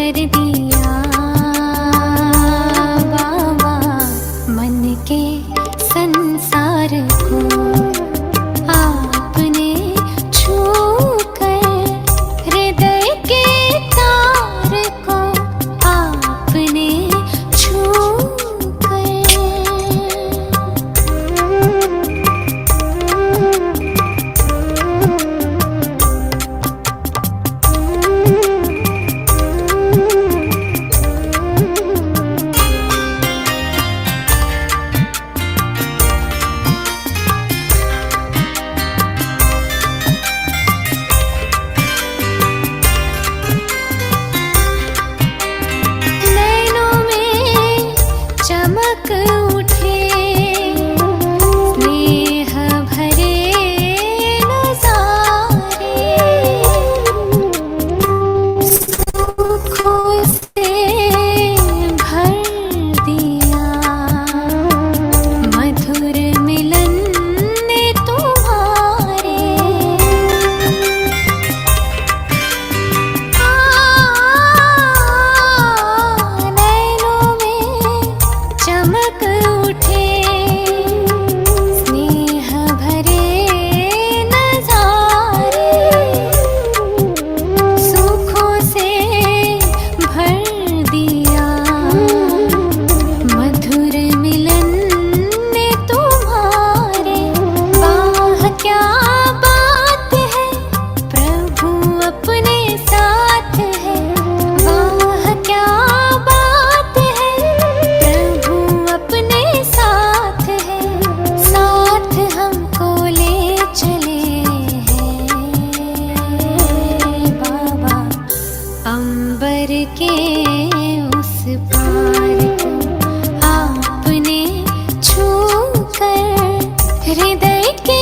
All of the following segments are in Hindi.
कर दिया बाबा मन के संसार को आपने छू कर हृदय के तार को आपने छू नैनों में चमक उठे स्नेह भरे नजारे सुखों से भर दिया मधुर मिलन ने तुम्हारे नैनों में चमक उठे स्नेह भरे नजारे सुखों से भर दिया मधुर मिलन ने तुम्हारे वाह क्या बात है प्रभु अपने साथ है वाह क्या बात है प्रभु अपने साथ है साथ हमको ले चले हैं बाबा अंबर के उस पार को आपने छू कर हृदय के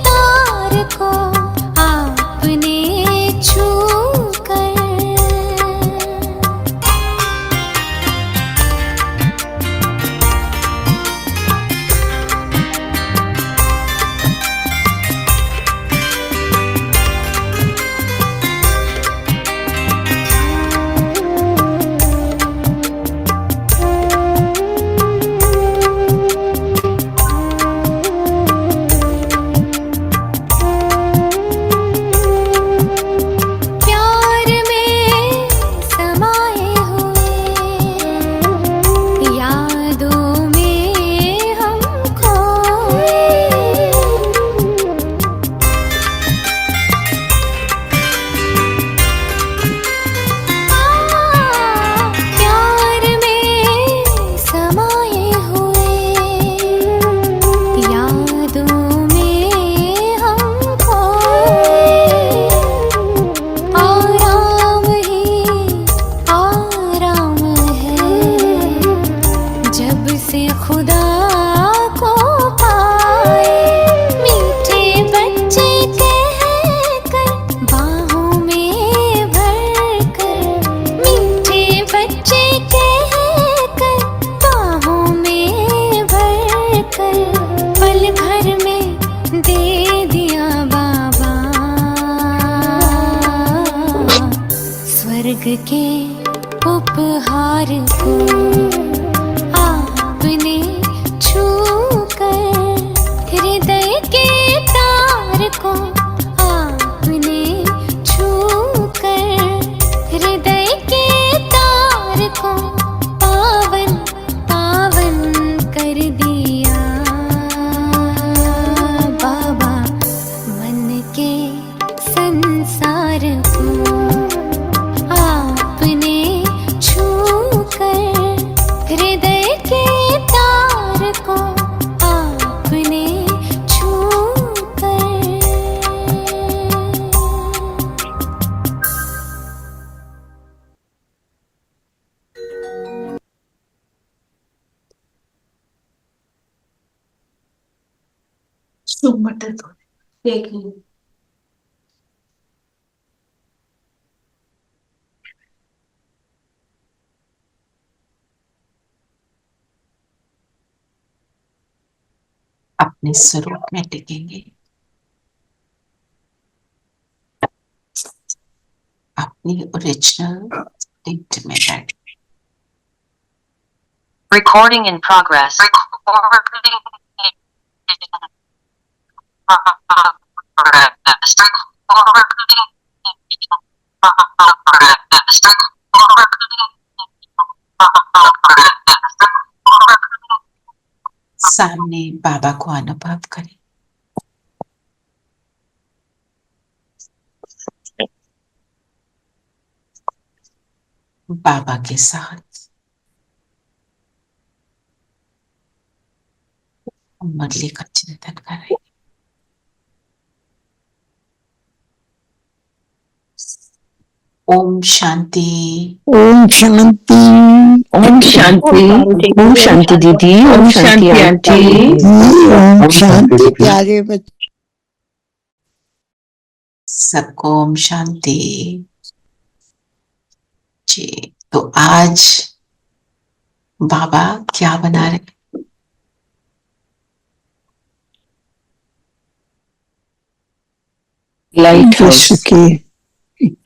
तार को आपने छू कर प्यार में समाये हुए यादों में हम खोए प्यार में समाये हुए यादों में हम खोए आराम ही आराम है जब से खुदा को पाए मीठे बच्चे कहकर बाहों में भरकर मीठे बच्चे कहकर बाहों में भरकर पल भर में दे दिया बाबा स्वर्ग के उपहार को आपने छू कर हृदय के तार को आपने छू कर हृदय के तार को पावन पावन कर दिया बाबा मन के संसार को आपने छू कर हृदय के तार को आपने छू कर शुभ मटर को देखिए अपने स्वरूप में टिकेंगे, अपनी ओरिजिनल टिंट में बैठ Recording in progress. सामने बाबा को अनुभव करें। बाबा के साथ मुरली का चिंतन करें। ओम शांति। ओम शांति। ओम शांति। ओम शांति दीदी। ओम शांति आंटी। ओम शांति प्यारे बच्चे। सबको ओम शांति जी। तो आज बाबा क्या बना रहे? Light house. विश्व की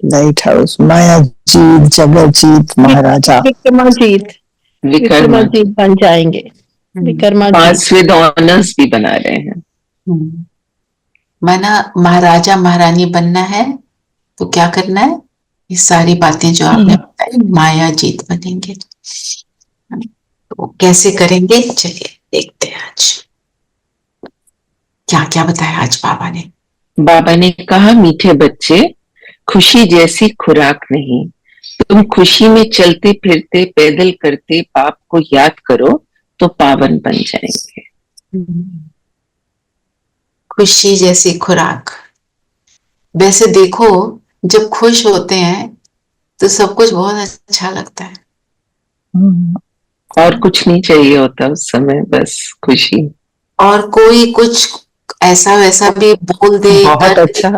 लाइट हाउस, माया जीत, जगत जीत, महाराजा विक्रमाजीत। विक्रमाजीत बन जाएंगे। विक्रमाजीत। पास विद ऑनर्स भी बना रहे हैं। माना महाराजा महारानी बनना है तो क्या करना है? ये सारी बातें जो आपने बताई, माया जीत बनेंगे। तो कैसे करेंगे? चलिए देखते हैं आज क्या क्या बताया आज बाबा ने। बाबा ने कहा, मीठे बच्चे, खुशी जैसी खुराक नहीं। तुम खुशी में चलते फिरते पैदल करते पाप को याद करो तो पावन बन जाएंगे। खुशी जैसी खुराक। वैसे देखो, जब खुश होते हैं तो सब कुछ बहुत अच्छा लगता है और कुछ नहीं चाहिए होता उस समय, बस खुशी। और कोई कुछ ऐसा वैसा भी बोल दे, बहुत अच्छा,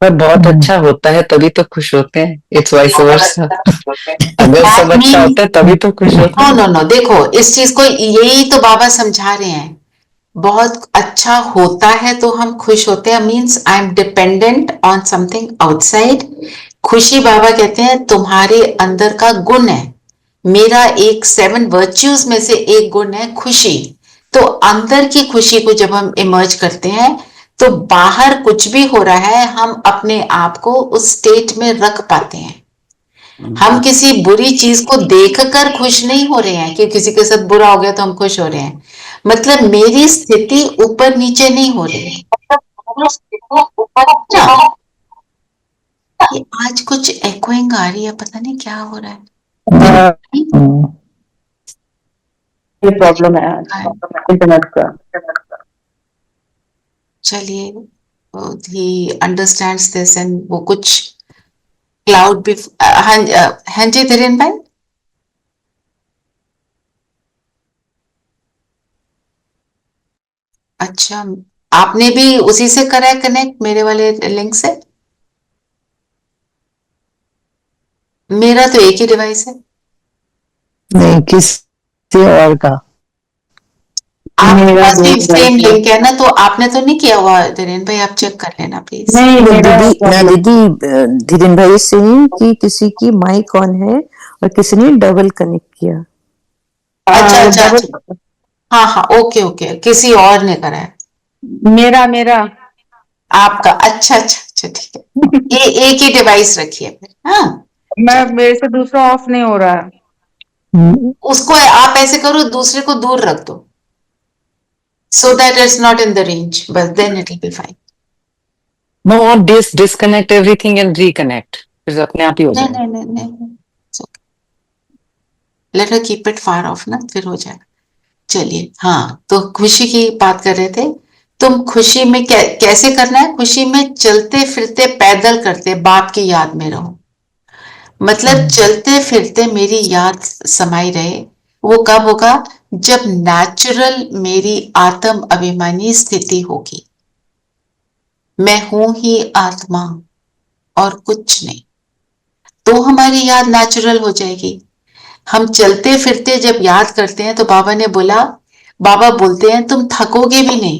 पर बहुत अच्छा होता है तभी तो खुश होते हैं। It's vice versa. अगर सब अच्छा होता है तभी तो खुश होते हैं। नो नो नो, देखो इस चीज को यही तो बाबा समझा रहे हैं। बहुत अच्छा होता है तो हम खुश होते हैं, means I am dependent on something outside. खुशी बाबा कहते हैं तुम्हारे अंदर का गुण है। मेरा एक 7 वर्च्यूज में से एक गुण है खुशी। तो अंदर की खुशी को जब हम इमर्ज करते हैं तो बाहर कुछ भी हो रहा है हम अपने आप को उस स्टेट में रख पाते हैं। हम किसी बुरी चीज को देखकर खुश नहीं हो रहे हैं कि किसी के साथ बुरा हो गया तो हम खुश हो रहे हैं। मतलब मेरी स्थिति ऊपर नीचे नहीं हो रही है। ये आज कुछ एकोइंग आ रही है, पता नहीं क्या हो रहा है। ये प्रॉब्लम है इंटरनेट का। चलिए, ही अंडरस्टैंड्स दिस एंड वो कुछ क्लाउड भी। हाँ जी धीरेन भाई। अच्छा, आपने भी उसी से करा है कनेक्ट, मेरे वाले लिंक से? मेरा तो एक ही डिवाइस है। नहीं, किसी और का। आपका सेम लिंक है ना, तो आपने तो नहीं किया हुआ धीरेन भाई, आप चेक कर लेना प्लीज। नहीं दीदी धीरेन भाई से ही कि किसी की माइक ऑन है और किसी ने डबल कनेक्ट किया। अच्छा अच्छा अच्छा, हाँ हाँ, ओके ओके, किसी और ने करा है। मेरा आपका? अच्छा अच्छा अच्छा, ठीक है। ये एक ही डिवाइस रखिए फिर। हाँ, मेरे से दूसरा ऑफ नहीं हो रहा है। उसको आप ऐसे करो, दूसरे को दूर रख दो, so that it's not in the range, but then it will be fine. No, disconnect everything and reconnect. फिर अपने आप ही हो जाएगा। नहीं, it's okay. Let her keep it far off ना, फिर हो जाएगा। चलिए, हाँ, तो खुशी की बात कर रहे थे। तुम खुशी में कैसे करना है? खुशी में चलते फिरते पैदल करते बाप की याद में रहो। मतलब चलते फिरते मेरी याद समाई रहे। वो कब होगा? जब नेचुरल मेरी आत्म अभिमानी स्थिति होगी। मैं हूं ही आत्मा और कुछ नहीं, तो हमारी याद नेचुरल हो जाएगी। हम चलते फिरते जब याद करते हैं तो बाबा ने बोला, बाबा बोलते हैं तुम थकोगे भी नहीं।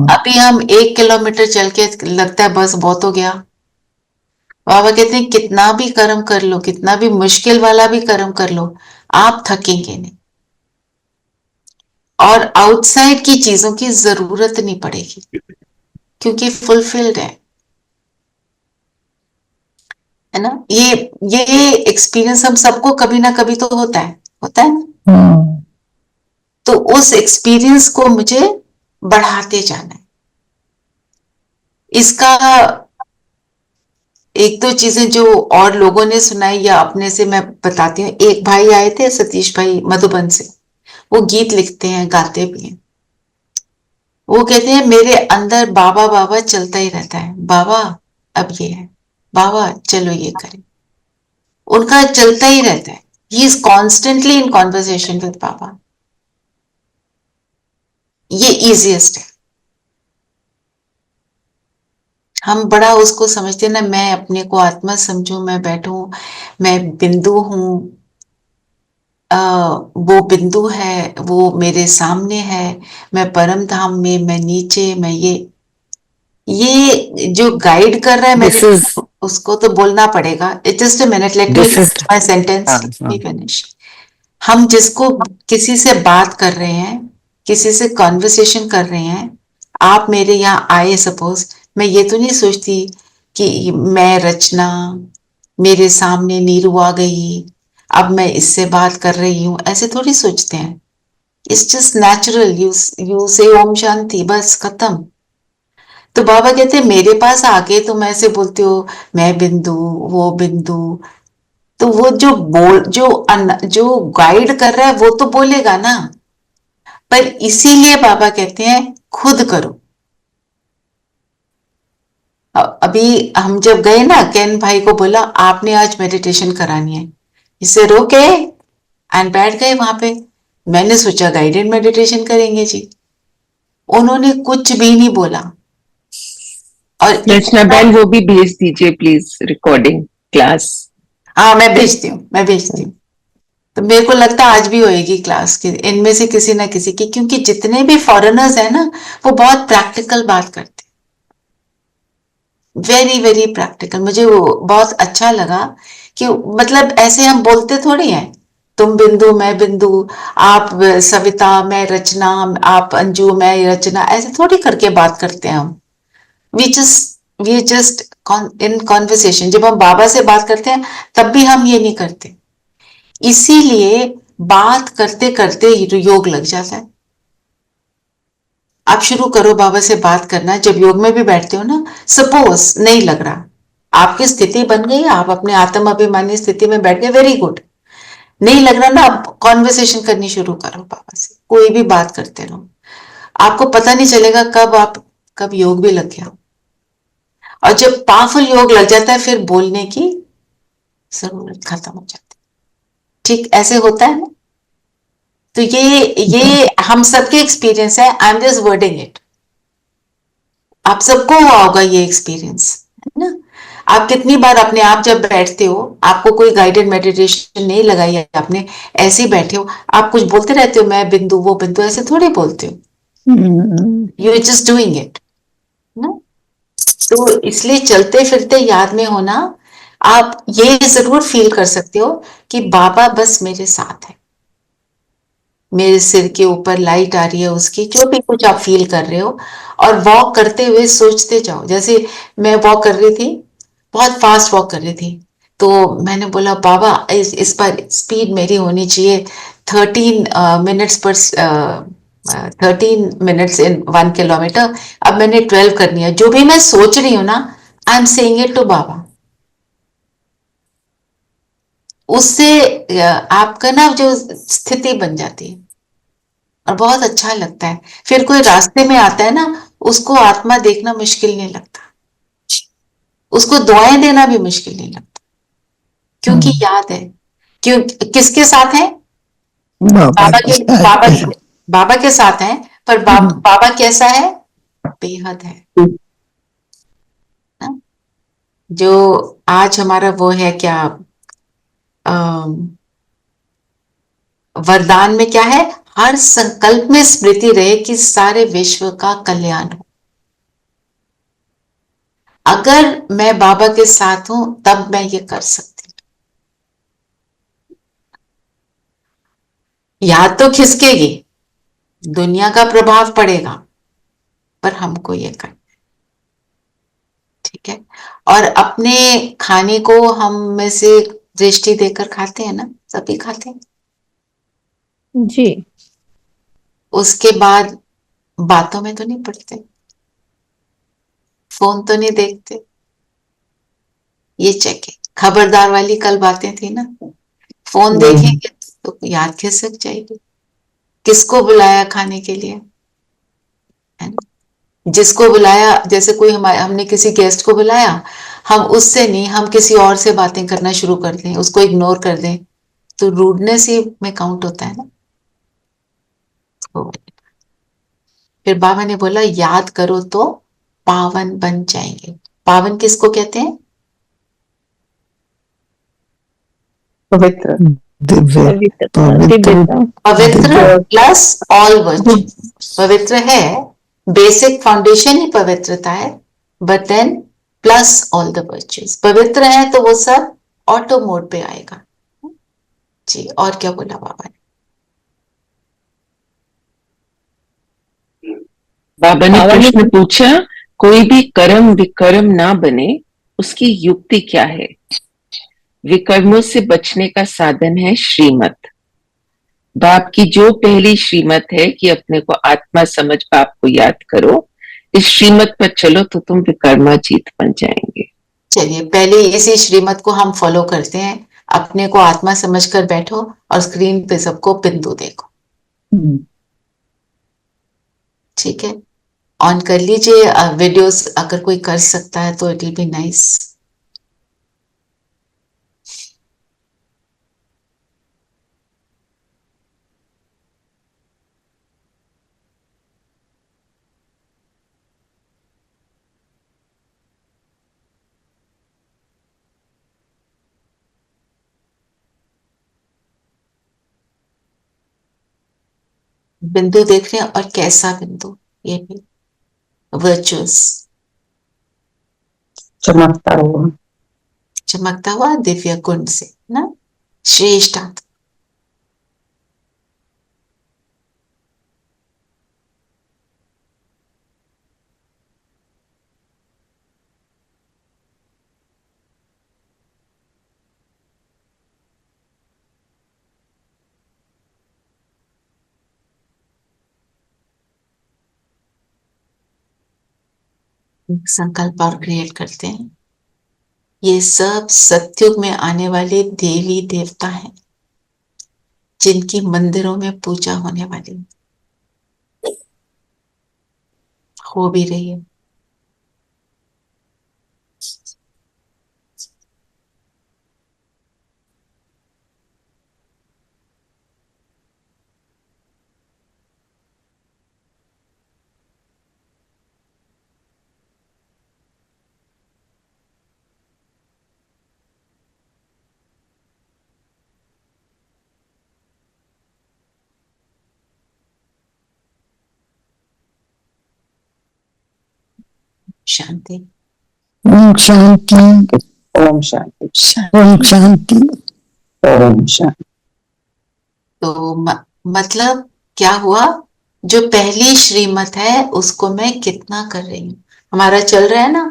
अभी हम 1 किलोमीटर चल के लगता है बस बहुत हो गया, बाबा कहते हैं कितना भी कर्म कर लो, कितना भी मुश्किल वाला भी कर्म कर लो, आप थकेंगे नहीं और आउटसाइड की चीजों की जरूरत नहीं पड़ेगी क्योंकि फुलफिल्ड है ना। ये एक्सपीरियंस हम सबको कभी ना कभी तो होता है ना। तो उस एक्सपीरियंस को मुझे बढ़ाते जाना है। इसका एक दो चीजें जो और लोगों ने सुनाई या अपने से मैं बताती हूँ। एक भाई आए थे, सतीश भाई, मधुबन से। वो गीत लिखते हैं, गाते भी हैं। वो कहते हैं मेरे अंदर बाबा बाबा चलता ही रहता है, बाबा अब ये है, बाबा चलो ये करें। उनका चलता ही रहता है। He is constantly in conversation with Baba. ये इजिएस्ट है। हम बड़ा उसको समझते हैं ना, मैं अपने को आत्मा समझू, मैं बैठूं, मैं बिंदु हूं, वो बिंदु है, वो मेरे सामने है, मैं परम धाम में, मैं नीचे, मैं ये जो गाइड कर रहा है मेरे, This is उसको तो बोलना पड़ेगा। Just a minute, let me this is my sentence, हाँ, फिनिश। हम जिसको किसी से बात कर रहे हैं, किसी से कॉन्वर्सेशन कर रहे हैं, आप मेरे यहाँ आए सपोज, मैं ये तो नहीं सोचती कि मैं रचना, मेरे सामने नीरू आ गई, अब मैं इससे बात कर रही हूँ, ऐसे थोड़ी सोचते हैं। इट्स जस्ट नेचुरल, यू से ओम शांति, बस खत्म। तो बाबा कहते हैं मेरे पास आके तुम ऐसे बोलते हो मैं बिंदु, वो बिंदु। तो वो जो गाइड कर रहा है वो तो बोलेगा ना, पर इसीलिए बाबा कहते हैं खुद करो। अभी हम जब गए ना, केन भाई को बोला आपने आज मेडिटेशन करानी है, इसे रोके एंड बैठ गए वहां पे। मैंने सोचा गाइडेड मेडिटेशन करेंगे जी, उन्होंने कुछ भी नहीं बोला। और रचना बहन वो भी भेज दीजिए प्लीज, रिकॉर्डिंग क्लास। हाँ, मैं भेजती हूँ। तो मेरे को लगता है आज भी होएगी क्लास की, इनमें से किसी ना किसी की, क्योंकि जितने भी फॉरेनर्स हैं ना, वो बहुत प्रैक्टिकल बात करते हैं, वेरी वेरी प्रैक्टिकल। मुझे वो बहुत अच्छा लगा कि मतलब ऐसे हम बोलते थोड़ी हैं, तुम बिंदु मैं बिंदु, आप सविता मैं रचना, आप अंजू मैं रचना, ऐसे थोड़ी करके बात करते हैं हम। We just in conversation. जब हम बाबा से बात करते हैं तब भी हम ये नहीं करते। इसीलिए बात करते करते योग लग जाता है। आप शुरू करो बाबा से बात करना, जब योग में भी बैठते हो ना, सपोज नहीं लग रहा, आपकी स्थिति बन गई, आप अपने आत्म अभिमानी स्थिति में बैठ गए, वेरी गुड। नहीं लग रहा ना, आप कॉन्वर्सेशन करनी शुरू करो बाबा से, कोई भी बात करते रहो। आपको पता नहीं चलेगा कब योग भी लग गया। और जब पावरफुल योग लग जाता है, फिर बोलने की जरूरत खत्म हो जाती है। ठीक ऐसे होता है ना। तो ये हम सबके एक्सपीरियंस है। I am just wording it. आप सबको हुआ होगा ये एक्सपीरियंस, है ना। आप कितनी बार अपने आप जब बैठते हो, आपको कोई गाइडेड मेडिटेशन नहीं लगाई है आपने, ऐसे ही बैठे हो, आप कुछ बोलते रहते हो, मैं बिंदु वो बिंदु, ऐसे थोड़ी बोलते हो, you are just doing it ना। तो इसलिए चलते फिरते याद में होना, आप ये जरूर फील कर सकते हो कि बाबा बस मेरे साथ है, मेरे सिर के ऊपर लाइट आ रही है उसकी, जो भी कुछ आप फील कर रहे हो। और वॉक करते हुए सोचते जाओ। जैसे मैं वॉक कर रही थी, बहुत फास्ट वॉक कर रही थी, तो मैंने बोला बाबा इस बार स्पीड मेरी होनी चाहिए 13 मिनट्स पर 13 मिनट्स इन 1 किलोमीटर। अब मैंने 12 करनी है। जो भी मैं सोच रही हूँ ना, I am saying it to Baba. उससे आपका ना जो स्थिति बन जाती है और बहुत अच्छा लगता है। फिर कोई रास्ते में आता है ना, उसको आत्मा देखना मुश्किल नहीं लगता, उसको दुआएं देना भी मुश्किल नहीं लगता, क्योंकि याद है। क्यों? किसके साथ है? बाबा के साथ है। पर बाबा कैसा है? बेहद है ना? जो आज हमारा वो है क्या, वरदान में क्या है, हर संकल्प में स्मृति रहे कि सारे विश्व का कल्याण हो। अगर मैं बाबा के साथ हूं तब मैं ये कर सकती हूँ। याद तो खिसकेगी, दुनिया का प्रभाव पड़ेगा, पर हमको ये करना, ठीक है। और अपने खाने को हम में से दृष्टि देकर खाते हैं ना, सभी खाते हैं। जी। उसके बाद बातों में तो नहीं पड़ते, फोन तो नहीं देखते, ये चेक है। खबरदार वाली कल बातें थी ना, फोन देखेंगे तो याद खिसक जाएगी। किसको बुलाया खाने के लिए, है ना? जिसको बुलाया, जैसे कोई हमारे, हमने किसी गेस्ट को बुलाया, हम उससे नहीं, हम किसी और से बातें करना शुरू कर दें, उसको इग्नोर कर दें, तो रूडनेस ही में काउंट होता है ना। तो फिर बाबा ने बोला याद करो तो पावन बन जाएंगे। पावन किसको कहते हैं? पवित्र, दिव्य, दिव्यता। पवित्र प्लस ऑल वर्च्यू। पवित्र है, बेसिक फाउंडेशन ही पवित्रता है, but then plus all the virtues. पवित्र है तो वो सब ऑटो मोड पे आएगा जी। और क्या बोला बाबा ने? बाबा ने प्रश्न पूछा, कोई भी कर्म विकर्म ना बने उसकी युक्ति क्या है? विकर्मों से बचने का साधन है श्रीमत। बाप की जो पहली श्रीमत है कि अपने को आत्मा समझ बाप को याद करो, इस श्रीमत पर चलो तो तुम विकर्माजीत बन जाएंगे। चलिए पहले इसी श्रीमत को हम फॉलो करते हैं। अपने को आत्मा समझकर बैठो और स्क्रीन पे सबको बिंदु देखो, ठीक है। ऑन कर लीजिए वीडियोस, अगर कोई कर सकता है तो इट विल बी नाइस। बिंदु देख रहे हैं, और कैसा बिंदु? ये भी वर्चुअस, चमकता हुआ, चमकता हुआ दिव्य गुण से ना, श्रेष्ठ आत्मा। एक संकल्प और क्रिएट करते हैं। ये सब सतयुग में आने वाले देवी देवता हैं जिनकी मंदिरों में पूजा होने वाली, हो भी रही है। शांति। ओम शांति, ओम शांति, ओम शांति। ओम शांति। तो मतलब क्या हुआ? जो पहली श्रीमत है उसको मैं कितना कर रही हूँ। हमारा चल रहा है ना,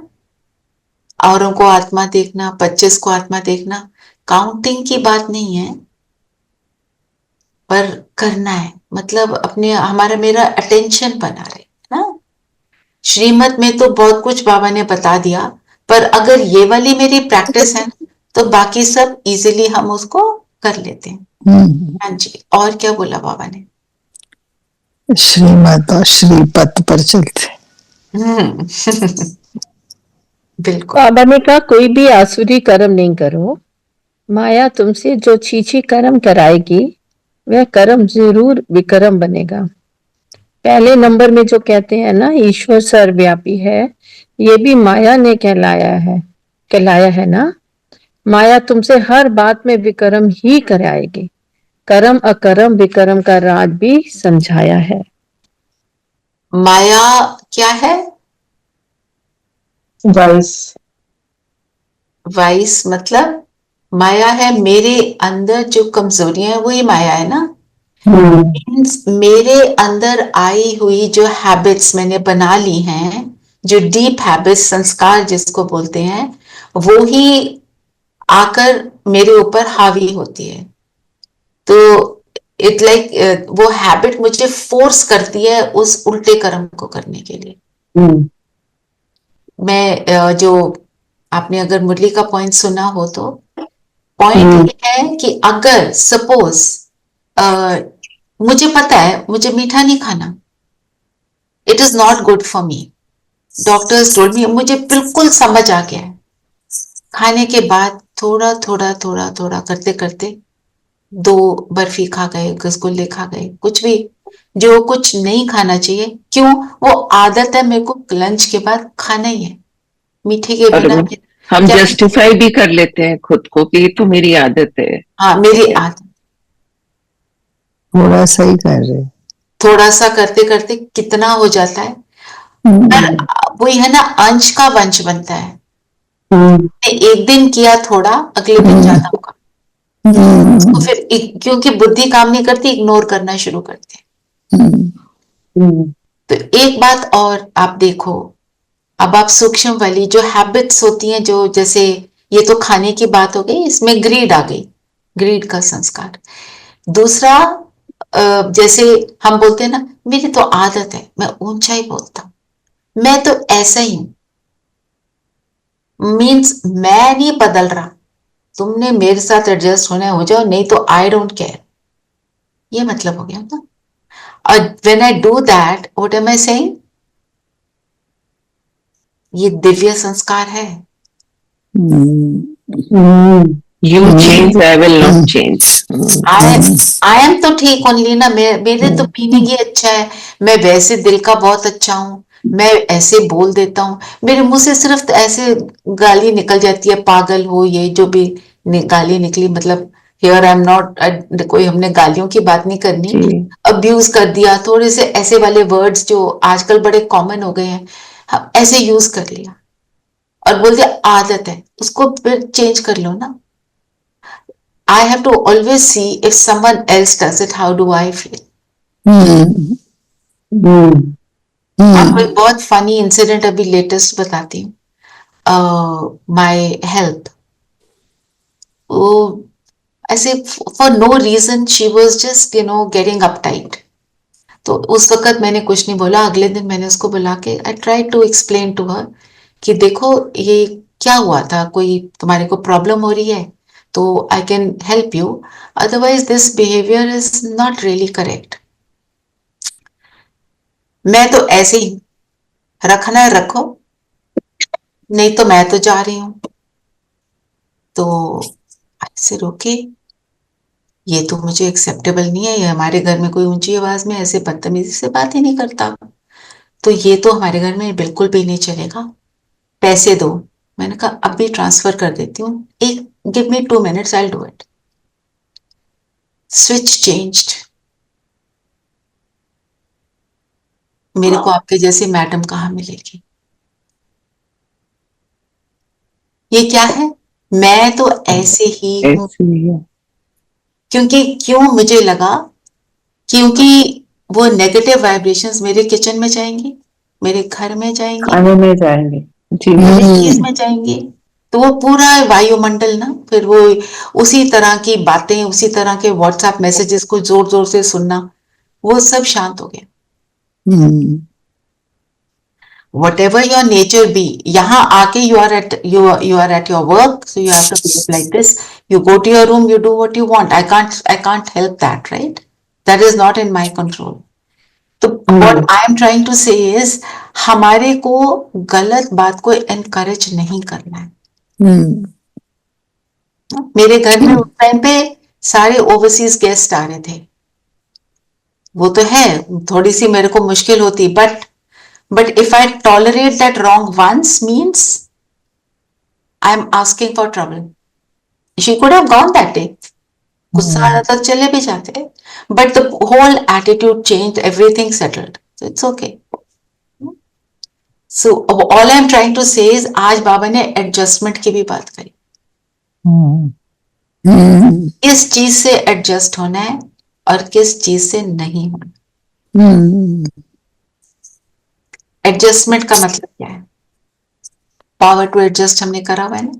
औरों को आत्मा देखना, 25 को आत्मा देखना, काउंटिंग की बात नहीं है, पर करना है। मतलब अपने, हमारा, मेरा अटेंशन बना रहे ना। श्रीमत में तो बहुत कुछ बाबा ने बता दिया, पर अगर ये वाली मेरी प्रैक्टिस है तो बाकी सब इजीली हम उसको कर लेते हैं। हाँ जी। और क्या बोला बाबा ने? श्रीमत और श्रीपद पर चलते। बिल्कुल। बाबा ने कहा कोई भी आसुरी कर्म नहीं करो, माया तुमसे जो छीछी कर्म कराएगी वह कर्म जरूर विकर्म बनेगा। पहले नंबर में जो कहते हैं ना ईश्वर सर्वव्यापी है, ये भी माया ने कहलाया है ना। माया तुमसे हर बात में विकर्म ही कराएगी। कर्म अकर्म विकर्म का राज भी समझाया है। माया क्या है? वाइस वाइस मतलब माया है, मेरे अंदर जो कमजोरियां है वही माया है ना। मीन्स मेरे अंदर आई हुई जो हैबिट्स मैंने बना ली हैं, जो डीप हैबिट्स, संस्कार जिसको बोलते हैं, वो ही आकर मेरे ऊपर हावी होती है। तो इट लाइक वो हैबिट मुझे फोर्स करती है उस उल्टे कर्म को करने के लिए। मैं जो आपने अगर मुरली का पॉइंट सुना हो तो पॉइंट ये है कि अगर सपोज मुझे पता है मुझे मीठा नहीं खाना, it is not good for me, doctors told me, मुझे बिल्कुल समझ आ गया है। खाने के बाद थोड़ा थोड़ा थोड़ा थोड़ा करते करते 2 बर्फी खा गए, रसगुल्ले खा गए, कुछ भी जो कुछ नहीं खाना चाहिए, क्यों, वो आदत है, मेरे को लंच के बाद खाना ही है, मीठे के और बिना हम क्या। जस्टिफाई भी कर लेते हैं खुद को कि ये तो मेरी आदत है। हाँ, मेरी आदत। थोड़ा सा ही कर रहे। थोड़ा सा करते करते कितना हो जाता है, पर वही है ना, अंश का वंश बनता है। एक दिन किया थोड़ा, अगले दिन ज्यादा होगा। तो फिर क्योंकि बुद्धि काम नहीं करती, इग्नोर करना शुरू करते हैं। तो एक बात और आप देखो, अब आप सूक्ष्म वाली जो हैबिट्स होती हैं, जो जैसे ये तो खाने की बात हो गई, इसमें ग्रीड आ गई, ग्रीड का संस्कार। दूसरा जैसे हम बोलते हैं ना, मेरी तो आदत है, मैं ऊंचा ही बोलता हूं, मैं तो ऐसा ही हूं, मीन्स मैं नहीं बदल रहा, तुमने मेरे साथ एडजस्ट होना है हो जाओ, नहीं तो आई डोंट केयर, ये मतलब हो गया ना। और when I do that, what am I saying, ये दिव्य संस्कार है। You change, I will not change. I am तो ठीक ओनली ना, मेरे तो मीनिंग ये अच्छा है, मैं वैसे दिल का बहुत अच्छा हूँ, मैं ऐसे बोल देता हूँ, मेरे मुंह से सिर्फ ऐसे गाली निकल जाती है, पागल हो, ये जो भी गाली निकली, मतलब हियर आई एम नॉट, कोई हमने गालियों की बात नहीं करनी, अब्यूज कर दिया, थोड़े से ऐसे वाले वर्ड्स जो आजकल बड़े कॉमन हो गए हैं, हम ऐसे यूज कर लिया और बोल दिया आदत है, उसको फिर चेंज कर लो ना। I have to always see if someone else does it, how do I feel? आपको एक बहुत फनी इंसिडेंट अभी लेटेस्ट बताती हूँ। माय हेल्थ, वो ऐसे for no reason she was just getting uptight. तो उस वक्त मैंने कुछ नहीं बोला, अगले दिन मैंने उसको बुला के I try to explain to her कि देखो ये क्या हुआ था, कोई तुम्हारे को प्रॉब्लम हो रही है तो I can help you, otherwise this behaviour is not really correct. मैं तो ऐसे ही, रखना है रखो, नहीं तो मैं तो जा रही हूं। तो ऐसे रोके, ये तो मुझे एक्सेप्टेबल नहीं है, ये हमारे घर में कोई ऊंची आवाज में ऐसे बदतमीजी से बात ही नहीं करता, तो ये तो हमारे घर में बिल्कुल भी नहीं चलेगा, पैसे दो। मैंने कहा अभी ट्रांसफर कर देती हूँ, एक give me 2 minutes, I do it. Switch changed. मेरे को आपके जैसे मैडम कहाँ मिलेगी? ये क्या है, मैं तो ऐसे ही हूं। ऐसे ही है। क्योंकि क्यों मुझे लगा, क्योंकि वो नेगेटिव वाइब्रेशंस मेरे किचन में जाएंगी, मेरे घर में जाएंगे, खाने में जाएंगे। जी मेरे चीज में जाएंगे, तो वो पूरा वायुमंडल ना, फिर वो उसी तरह की बातें, उसी तरह के व्हाट्सएप मैसेजेस को जोर जोर से सुनना, वो सब शांत हो गया। whatever your nature be, यहाँ आके you are at your work, so you have to behave like this, you go to your room, you do what you want, I can't help that, right? That is not in my control. तो what I am trying to say is, हमारे को गलत बात को encourage नहीं करना है। मेरे घर में उस टाइम पे सारे ओवरसीज गेस्ट आ रहे थे, वो तो है, थोड़ी सी मेरे को मुश्किल होती, But if I tolerate that wrong once, means I'm asking for trouble. She could have gone that day. गुस्सा आ जाता, चले भी जाते, but the whole attitude changed, everything settled. So it's okay. So all I am trying to say is आज बाबा ने एडजस्टमेंट की भी बात करी। किस चीज से एडजस्ट होना है और किस चीज से नहीं होना। एडजस्टमेंट का मतलब क्या है? पावर टू एडजस्ट हमने करा हुआ है ना।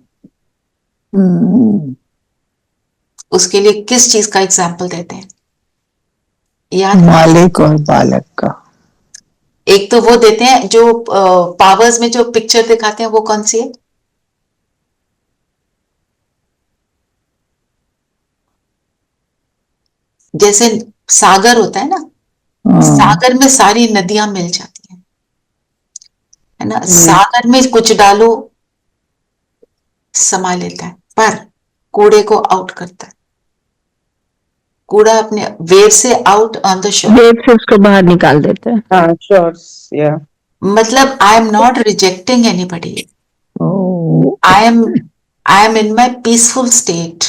उसके लिए किस चीज का एग्जाम्पल देते हैं? याद मालिक और बालक का। एक तो वो देते हैं जो पावर्स में जो पिक्चर दिखाते हैं, वो कौन सी है? जैसे सागर होता है ना, सागर में सारी नदियां मिल जाती हैं, है ना। सागर में कुछ डालो समा लेता है, पर कूड़े को आउट करता है। कूड़ा अपने वेव से out on the shore. Wave से उसको बाहर निकाल देते हैं। हाँ श्योर्स या मतलब I am not rejecting anybody, I am in my peaceful state.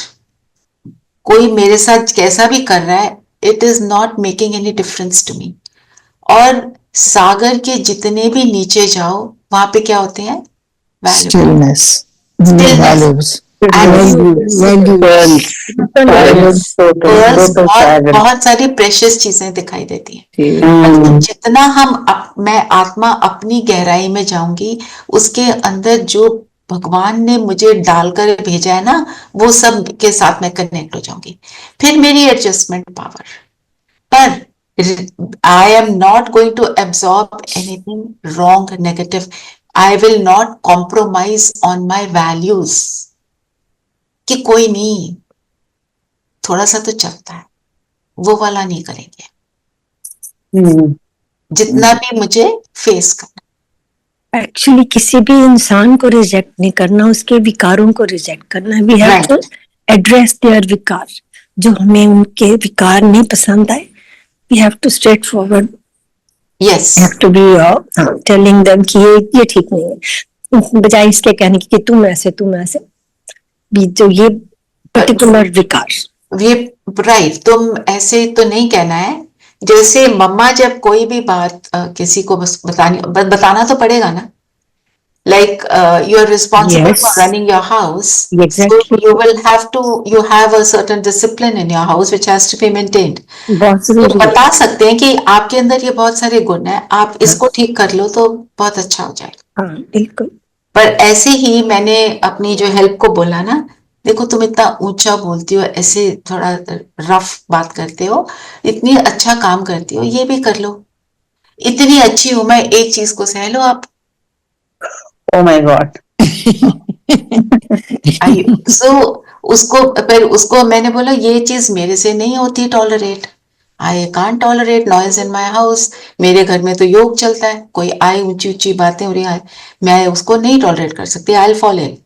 कोई मेरे साथ कैसा भी कर रहा है, it is not making any difference to me. और सागर के जितने भी नीचे जाओ, वहां पे क्या होते हैं? स्टिलनेस, वैल्यूज, बहुत सारी प्रेशियस चीजें दिखाई देती हैं। जितना मैं आत्मा अपनी गहराई में जाऊंगी, उसके अंदर जो भगवान ने मुझे डालकर भेजा है ना, वो सब के साथ मैं कनेक्ट हो जाऊंगी। फिर मेरी एडजस्टमेंट पावर। पर I am not going to absorb anything wrong, negative. I will not compromise on my values. कि कोई नहीं, थोड़ा सा तो चलता है, वो वाला नहीं करेंगे। जितना भी मुझे फेस करना। एक्चुअली किसी भी इंसान को रिजेक्ट नहीं करना, उसके विकारों को रिजेक्ट करना। We have to address their विकार। जो हमें उनके विकार नहीं पसंद आए, we have to straightforward, yes, have to be telling them कि ये ठीक नहीं है, बजाय इसके कहने की कि तुम ऐसे भी जो ये पर्टिकुलर विकार। ये राइट, तुम ऐसे तो नहीं कहना है। जैसे मम्मा जब कोई भी बात किसी को बताना तो पड़ेगा ना। Like you are responsible for running your house, Exactly. so you have a certain discipline in your house which has to be maintained. तो बता सकते हैं कि आपके अंदर ये बहुत सारे गुण हैं, आप इसको ठीक कर लो तो बहुत अच्छा हो जाएगा। हाँ बिल्कुल। पर ऐसे ही मैंने अपनी जो हेल्प को बोला ना, देखो तुम इतना ऊंचा बोलती हो, ऐसे थोड़ा रफ बात करते हो, इतनी अच्छा काम करती हो, ये भी कर लो। इतनी अच्छी हूं मैं, एक चीज को सह लो आप। oh my god उसको मैंने बोला ये चीज मेरे से नहीं होती tolerate. I can't tolerate noise in my house. मेरे घर में तो योग चलता है, कोई आए ऊंची ऊंची बातें हो रही है, मैं उसको नहीं टॉलरेट कर सकती। I will fall in.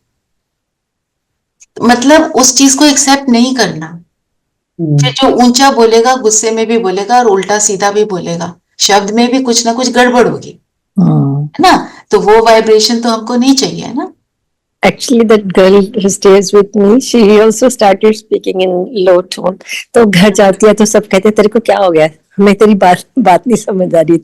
मतलब उस चीज को एक्सेप्ट नहीं करना। फिर जो ऊंचा बोलेगा, गुस्से में भी बोलेगा और उल्टा सीधा भी बोलेगा, शब्द में भी कुछ ना कुछ गड़बड़ होगी, है ना। तो वो वाइब्रेशन तो हमको नहीं चाहिए ना। Actually, that girl who stays with me, she also started speaking in low tone. तो घर जाती है तो सब कहते हैं तेरे को क्या हो गया, हमें तेरी बात नहीं समझ आ रही।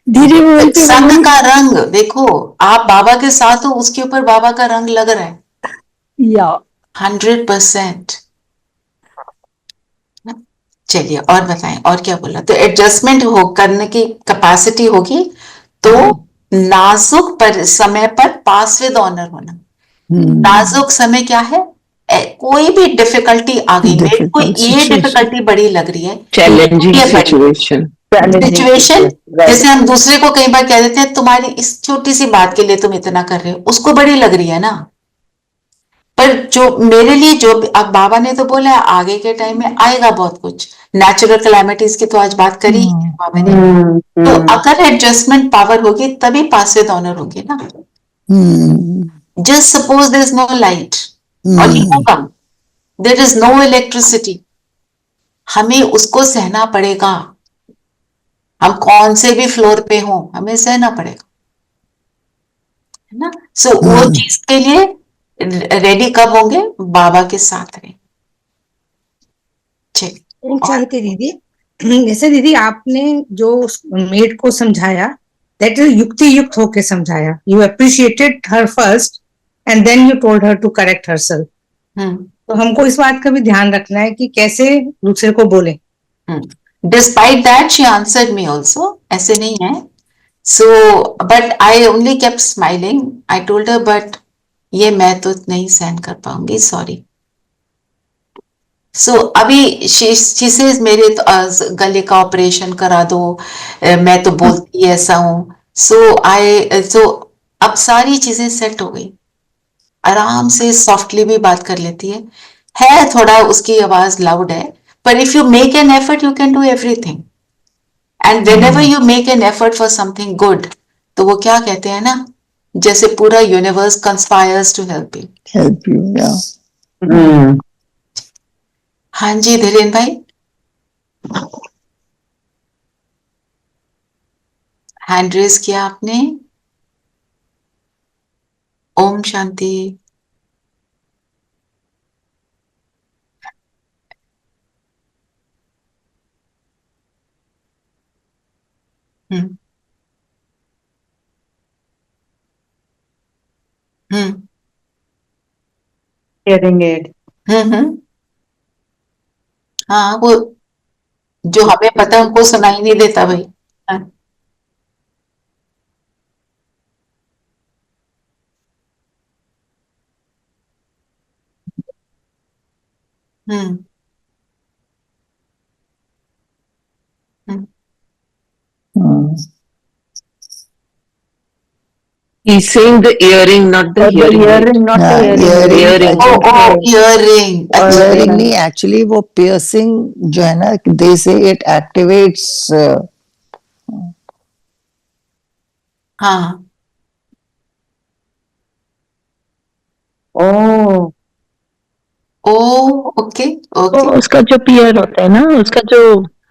धीरे बोलते संग का रंग देखो, आप बाबा के साथ हो, उसके ऊपर बाबा का रंग लग रहा है या 100%। चलिए और बताएं, और क्या बोला? तो एडजस्टमेंट करने की कैपेसिटी होगी, तो नाजुक पर समय पर पास विद ऑनर होना। नाजुक समय क्या है? कोई भी डिफिकल्टी आ गई, मेरे को ये डिफिकल्टी बड़ी लग रही है, चैलेंजिंग सिचुएशन। जैसे हम दूसरे को कई बार कह देते हैं तुम्हारी इस छोटी सी बात के लिए तुम इतना कर रहे हो, उसको बड़ी लग रही है ना। पर जो मेरे लिए, जो अब बाबा ने तो बोला है आगे के टाइम में आएगा बहुत कुछ, नेचुरल कैलामिटीज की तो आज बात करी है बाबा ने। तो अगर एडजस्टमेंट पावर होगी तभी पास विद ऑनर होगी ना। Just suppose there is no light और देयर इज नो इलेक्ट्रिसिटी, हमें उसको सहना पड़ेगा। हम कौन से भी फ्लोर पे हों, हमें सहना पड़ेगा, है ना। सो वो चीज के लिए रेडी कब होंगे? बाबा के साथ रहें। चाहते दीदी, जैसे दीदी आपने जो मेड को समझाया दैट इज युक्ति युक्त होके समझाया. You appreciated her first and then you told her to correct herself. तो हमको इस बात का भी ध्यान रखना है कि कैसे दूसरे को बोले. Despite that, she answered me also. ऐसे नहीं है. So, but I only kept smiling. I told her, but ये मैं तो नहीं सहन कर पाऊंगी. Sorry. So अभी she says मेरे तो गले का ऑपरेशन करा दो. मैं तो बोलती ऐसा हूँ. So अब सारी चीजें सेट हो गई. आराम से सॉफ्टली भी बात कर लेती है थोड़ा उसकी आवाज लाउड है. But if you make an effort, you can do everything. And whenever you make an effort for something good, तो वो क्या कहते हैं ना, जैसे पूरा universe conspires to help you. Help you, yeah. हाँ जी धीरेन भाई. हैंड रेज किया आपने. ओम शांति. हम्म. Hearing aid. हाँ वो जो हमें पता है उनको सुनाई नहीं देता भाई. हाँ. हम्म. He's saying the earring, not the hearing. Hearing, not हाँ, the hearing. hearing. Hearing. Hearing नहीं, actually वो piercing जो है ना, they say it activates. हाँ. Oh. ओके. उसका जो पियर होता है ना, उसका जो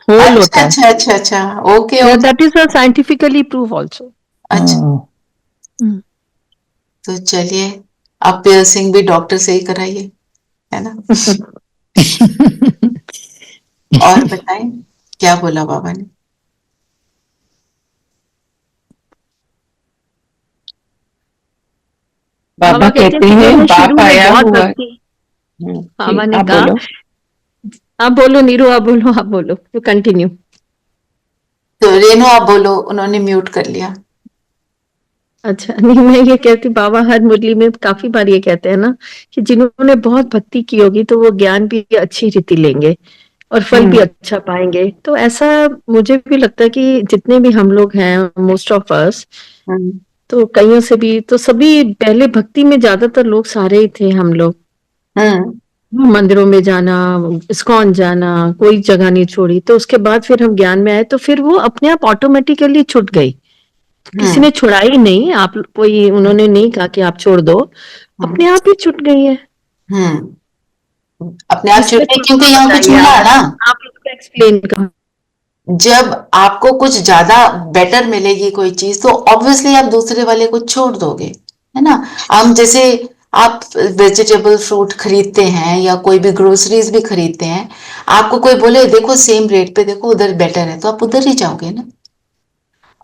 होल होता है, अच्छा. Okay. That is scientifically prove also. अच्छा. तो चलिए आप पियर्सिंग भी डॉक्टर से ही कराइए, है ना. और बताएं क्या बोला बाबा ने. बाबा कहते हैं बाप आया हुआ. बाबा ने आप कहा, बोलो. आप बोलो नीरू, आप बोलो, यू कंटिन्यू. तो रेनू आप बोलो, उन्होंने म्यूट कर लिया. अच्छा, नहीं मैं ये कहती, बाबा हर मुरली में काफी बार ये कहते हैं ना कि जिन्होंने बहुत भक्ति की होगी तो वो ज्ञान भी अच्छी रीति लेंगे और फल भी अच्छा पाएंगे. तो ऐसा मुझे भी लगता है कि जितने भी हम लोग हैं, मोस्ट ऑफ अस, तो कईयों से भी, तो सभी पहले भक्ति में ज्यादातर लोग सारे ही थे हम लोग. मंदिरों में जाना, इस्कॉन जाना, कोई जगह नहीं छोड़ी. तो उसके बाद फिर हम ज्ञान में आए तो फिर वो अपने आप ऑटोमेटिकली छूट गई. किसी ने छुड़ाई नहीं, आप कोई उन्होंने नहीं कहा कि आप छोड़ दो, अपने आप ही छूट गई है. अपने आप छूट गई, क्योंकि यहाँ कुछ मिला ना. आप इसको एक्सप्लेन करो. जब आपको कुछ ज्यादा बेटर मिलेगी कोई चीज, तो ऑब्वियसली आप दूसरे वाले को छोड़ दोगे, है ना. हम जैसे आप वेजिटेबल फ्रूट खरीदते हैं या कोई भी ग्रोसरीज भी खरीदते हैं, आपको कोई बोले देखो सेम रेट पे देखो उधर बेटर है, तो आप उधर ही जाओगे ना.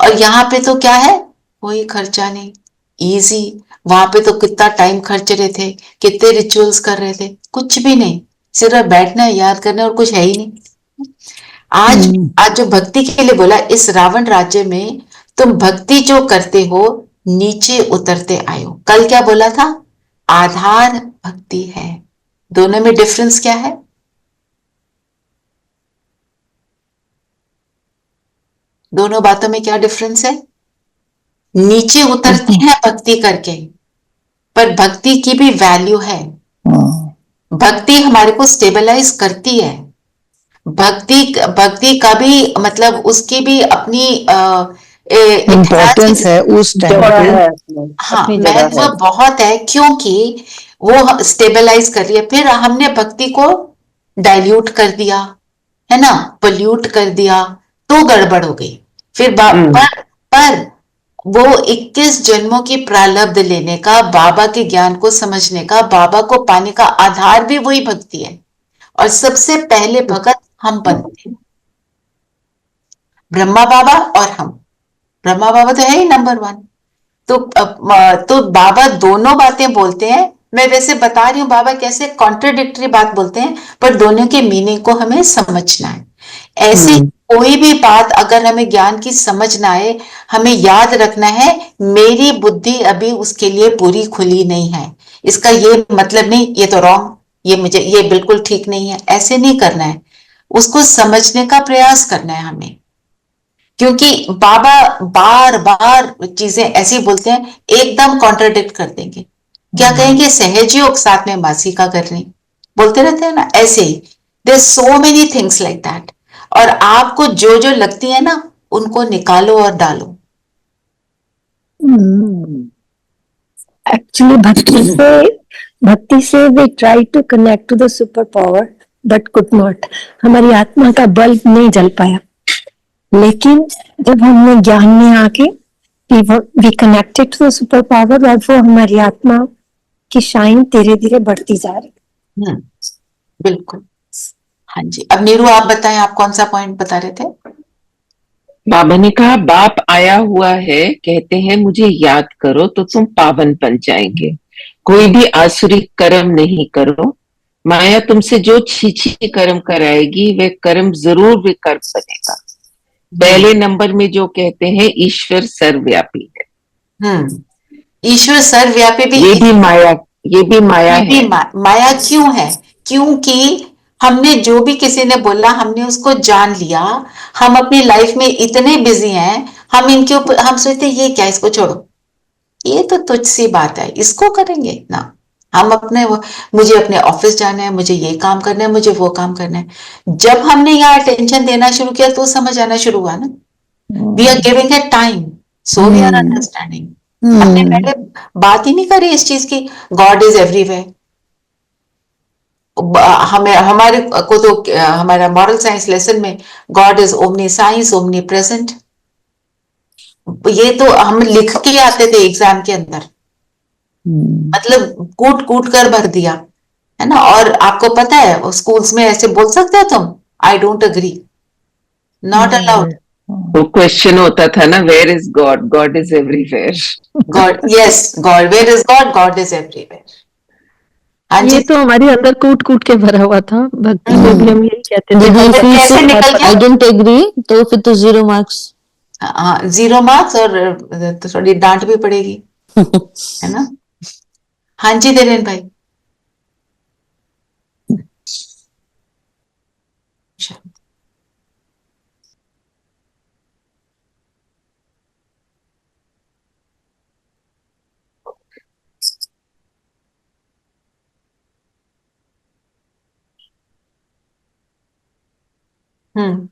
और यहाँ पे तो क्या है, कोई खर्चा नहीं, इजी. वहां पे तो कितना टाइम खर्च रहे थे, कितने रिचुअल्स कर रहे थे, कुछ भी नहीं, सिर्फ बैठना है, याद करना, और कुछ है ही नहीं. आज जो भक्ति के लिए बोला, इस रावण राज्य में तुम भक्ति जो करते हो नीचे उतरते आए हो. कल क्या बोला था, आधार भक्ति है. दोनों में डिफरेंस क्या है. दोनों बातों में क्या डिफरेंस है. नीचे उतरते हैं भक्ति करके, पर भक्ति की भी वैल्यू है. भक्ति हमारे को स्टेबलाइज करती है. भक्ति का भी मतलब उसकी भी अपनी इम्पोर्टेंस है उस टाइम पे. हाँ, महत्व बहुत है, क्योंकि वो स्टेबलाइज कर रही है. फिर हमने भक्ति को डाइल्यूट कर दिया, है ना, पोल्यूट कर दिया, तो गड़बड़ हो गई. फिर पर वो 21 जन्मों की प्रारब्ध लेने का, बाबा के ज्ञान को समझने का, बाबा को पाने का आधार भी वही भक्ति है. और सबसे पहले भगत हम बनते हैं, ब्रह्मा बाबा और हम. ब्रह्मा बाबा तो है ही नंबर 1। तो बाबा दोनों बातें बोलते हैं। मैं वैसे बता रही हूँ बाबा कैसे कॉन्ट्रडिक्टरी बात बोलते हैं, पर दोनों के मीनिंग को हमें समझना है। ऐसे कोई भी बात अगर हमें ज्ञान की समझ ना आए, हमें याद रखना है मेरी बुद्धि अभी उसके लिए पूरी खुली नहीं है। इसका ये मतलब नहीं ये तो रॉन्ग, ये बिल्कुल ठीक नहीं है, ऐसे नहीं करना है। उसको समझने का प्रयास करना है हमें, क्योंकि बाबा बार बार चीजें ऐसी बोलते हैं, एकदम कॉन्ट्रडिक्ट कर देंगे। क्या कहेंगे? सहज योग साथ में मासी का करनी, बोलते रहते हैं ना, ऐसे ही there so many things like that. और आपको जो जो लगती है ना उनको निकालो और डालो। एक्चुअली भक्ति से we try to connect to the super power but could not. हमारी आत्मा का बल्ब नहीं जल पाया, लेकिन जब हमने ज्ञान में आके we connected to the super power और वो हमारी आत्मा की शाइन धीरे धीरे बढ़ती जा रही। बिल्कुल। हाँ जी, अब नीरू आप बताएं, आप कौन सा पॉइंट बता रहे थे? बाबा ने कहा बाप आया हुआ है, कहते हैं मुझे याद करो तो तुम पावन बन जाएंगे। कोई भी आसुरी कर्म नहीं करो, माया तुमसे जो छी कर्म कराएगी वह कर्म जरूर विकर्म बनेगा। पहले नंबर में जो कहते हैं ईश्वर सर्वव्यापी है। ईश्वर सर्वव्यापी भी, ये भी माया है। माया क्यों है? क्योंकि हमने जो भी किसी ने बोला हमने उसको जान लिया। हम अपनी लाइफ में इतने बिजी हैं, हम इनके ऊपर हम सोचते ये क्या, इसको छोड़ो, ये तो तुझ सी बात है, इसको करेंगे ना। हम मुझे अपने ऑफिस जाना है, मुझे ये काम करना है, मुझे वो काम करना है। जब हमने यहाँ अटेंशन देना शुरू किया तो समझ आना शुरू हुआ ना, we are giving it time, so we are understanding. हमने पहले बात ही नहीं करी इस चीज की, गॉड इज एवरीवेयर। हमें हमारे को तो हमारा मॉरल साइंस लेसन में God is omni science, omni present, ये तो हम लिख के आते थे एग्जाम के अंदर, मतलब कूट कूट कर भर दिया है ना। और आपको पता है स्कूल्स में ऐसे बोल सकते हो तुम, I don't agree, not allowed. तो क्वेश्चन होता था ना, where is God? God is everywhere. God, yes, God, where is God? God is everywhere. हाँ जी, ये तो हमारे अंदर कूट कूट के भरा हुआ था। भक्ति में भी हम यही कहते थे, कैसे निकल गया? आई डेंट एग्री, तो फिर तो 0 मार्क्स। हाँ, 0 मार्क्स, और तो थोड़ी डांट भी पड़ेगी है ना। हाँ जी धीरेन भाई। हम्म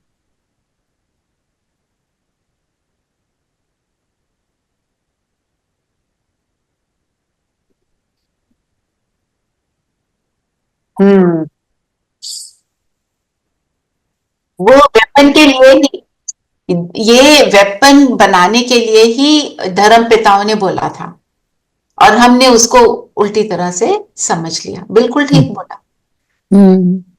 हम्म वो वेपन के लिए ही, ये वेपन बनाने के लिए ही धर्म पिताओं ने बोला था, और हमने उसको उल्टी तरह से समझ लिया। बिल्कुल ठीक बोला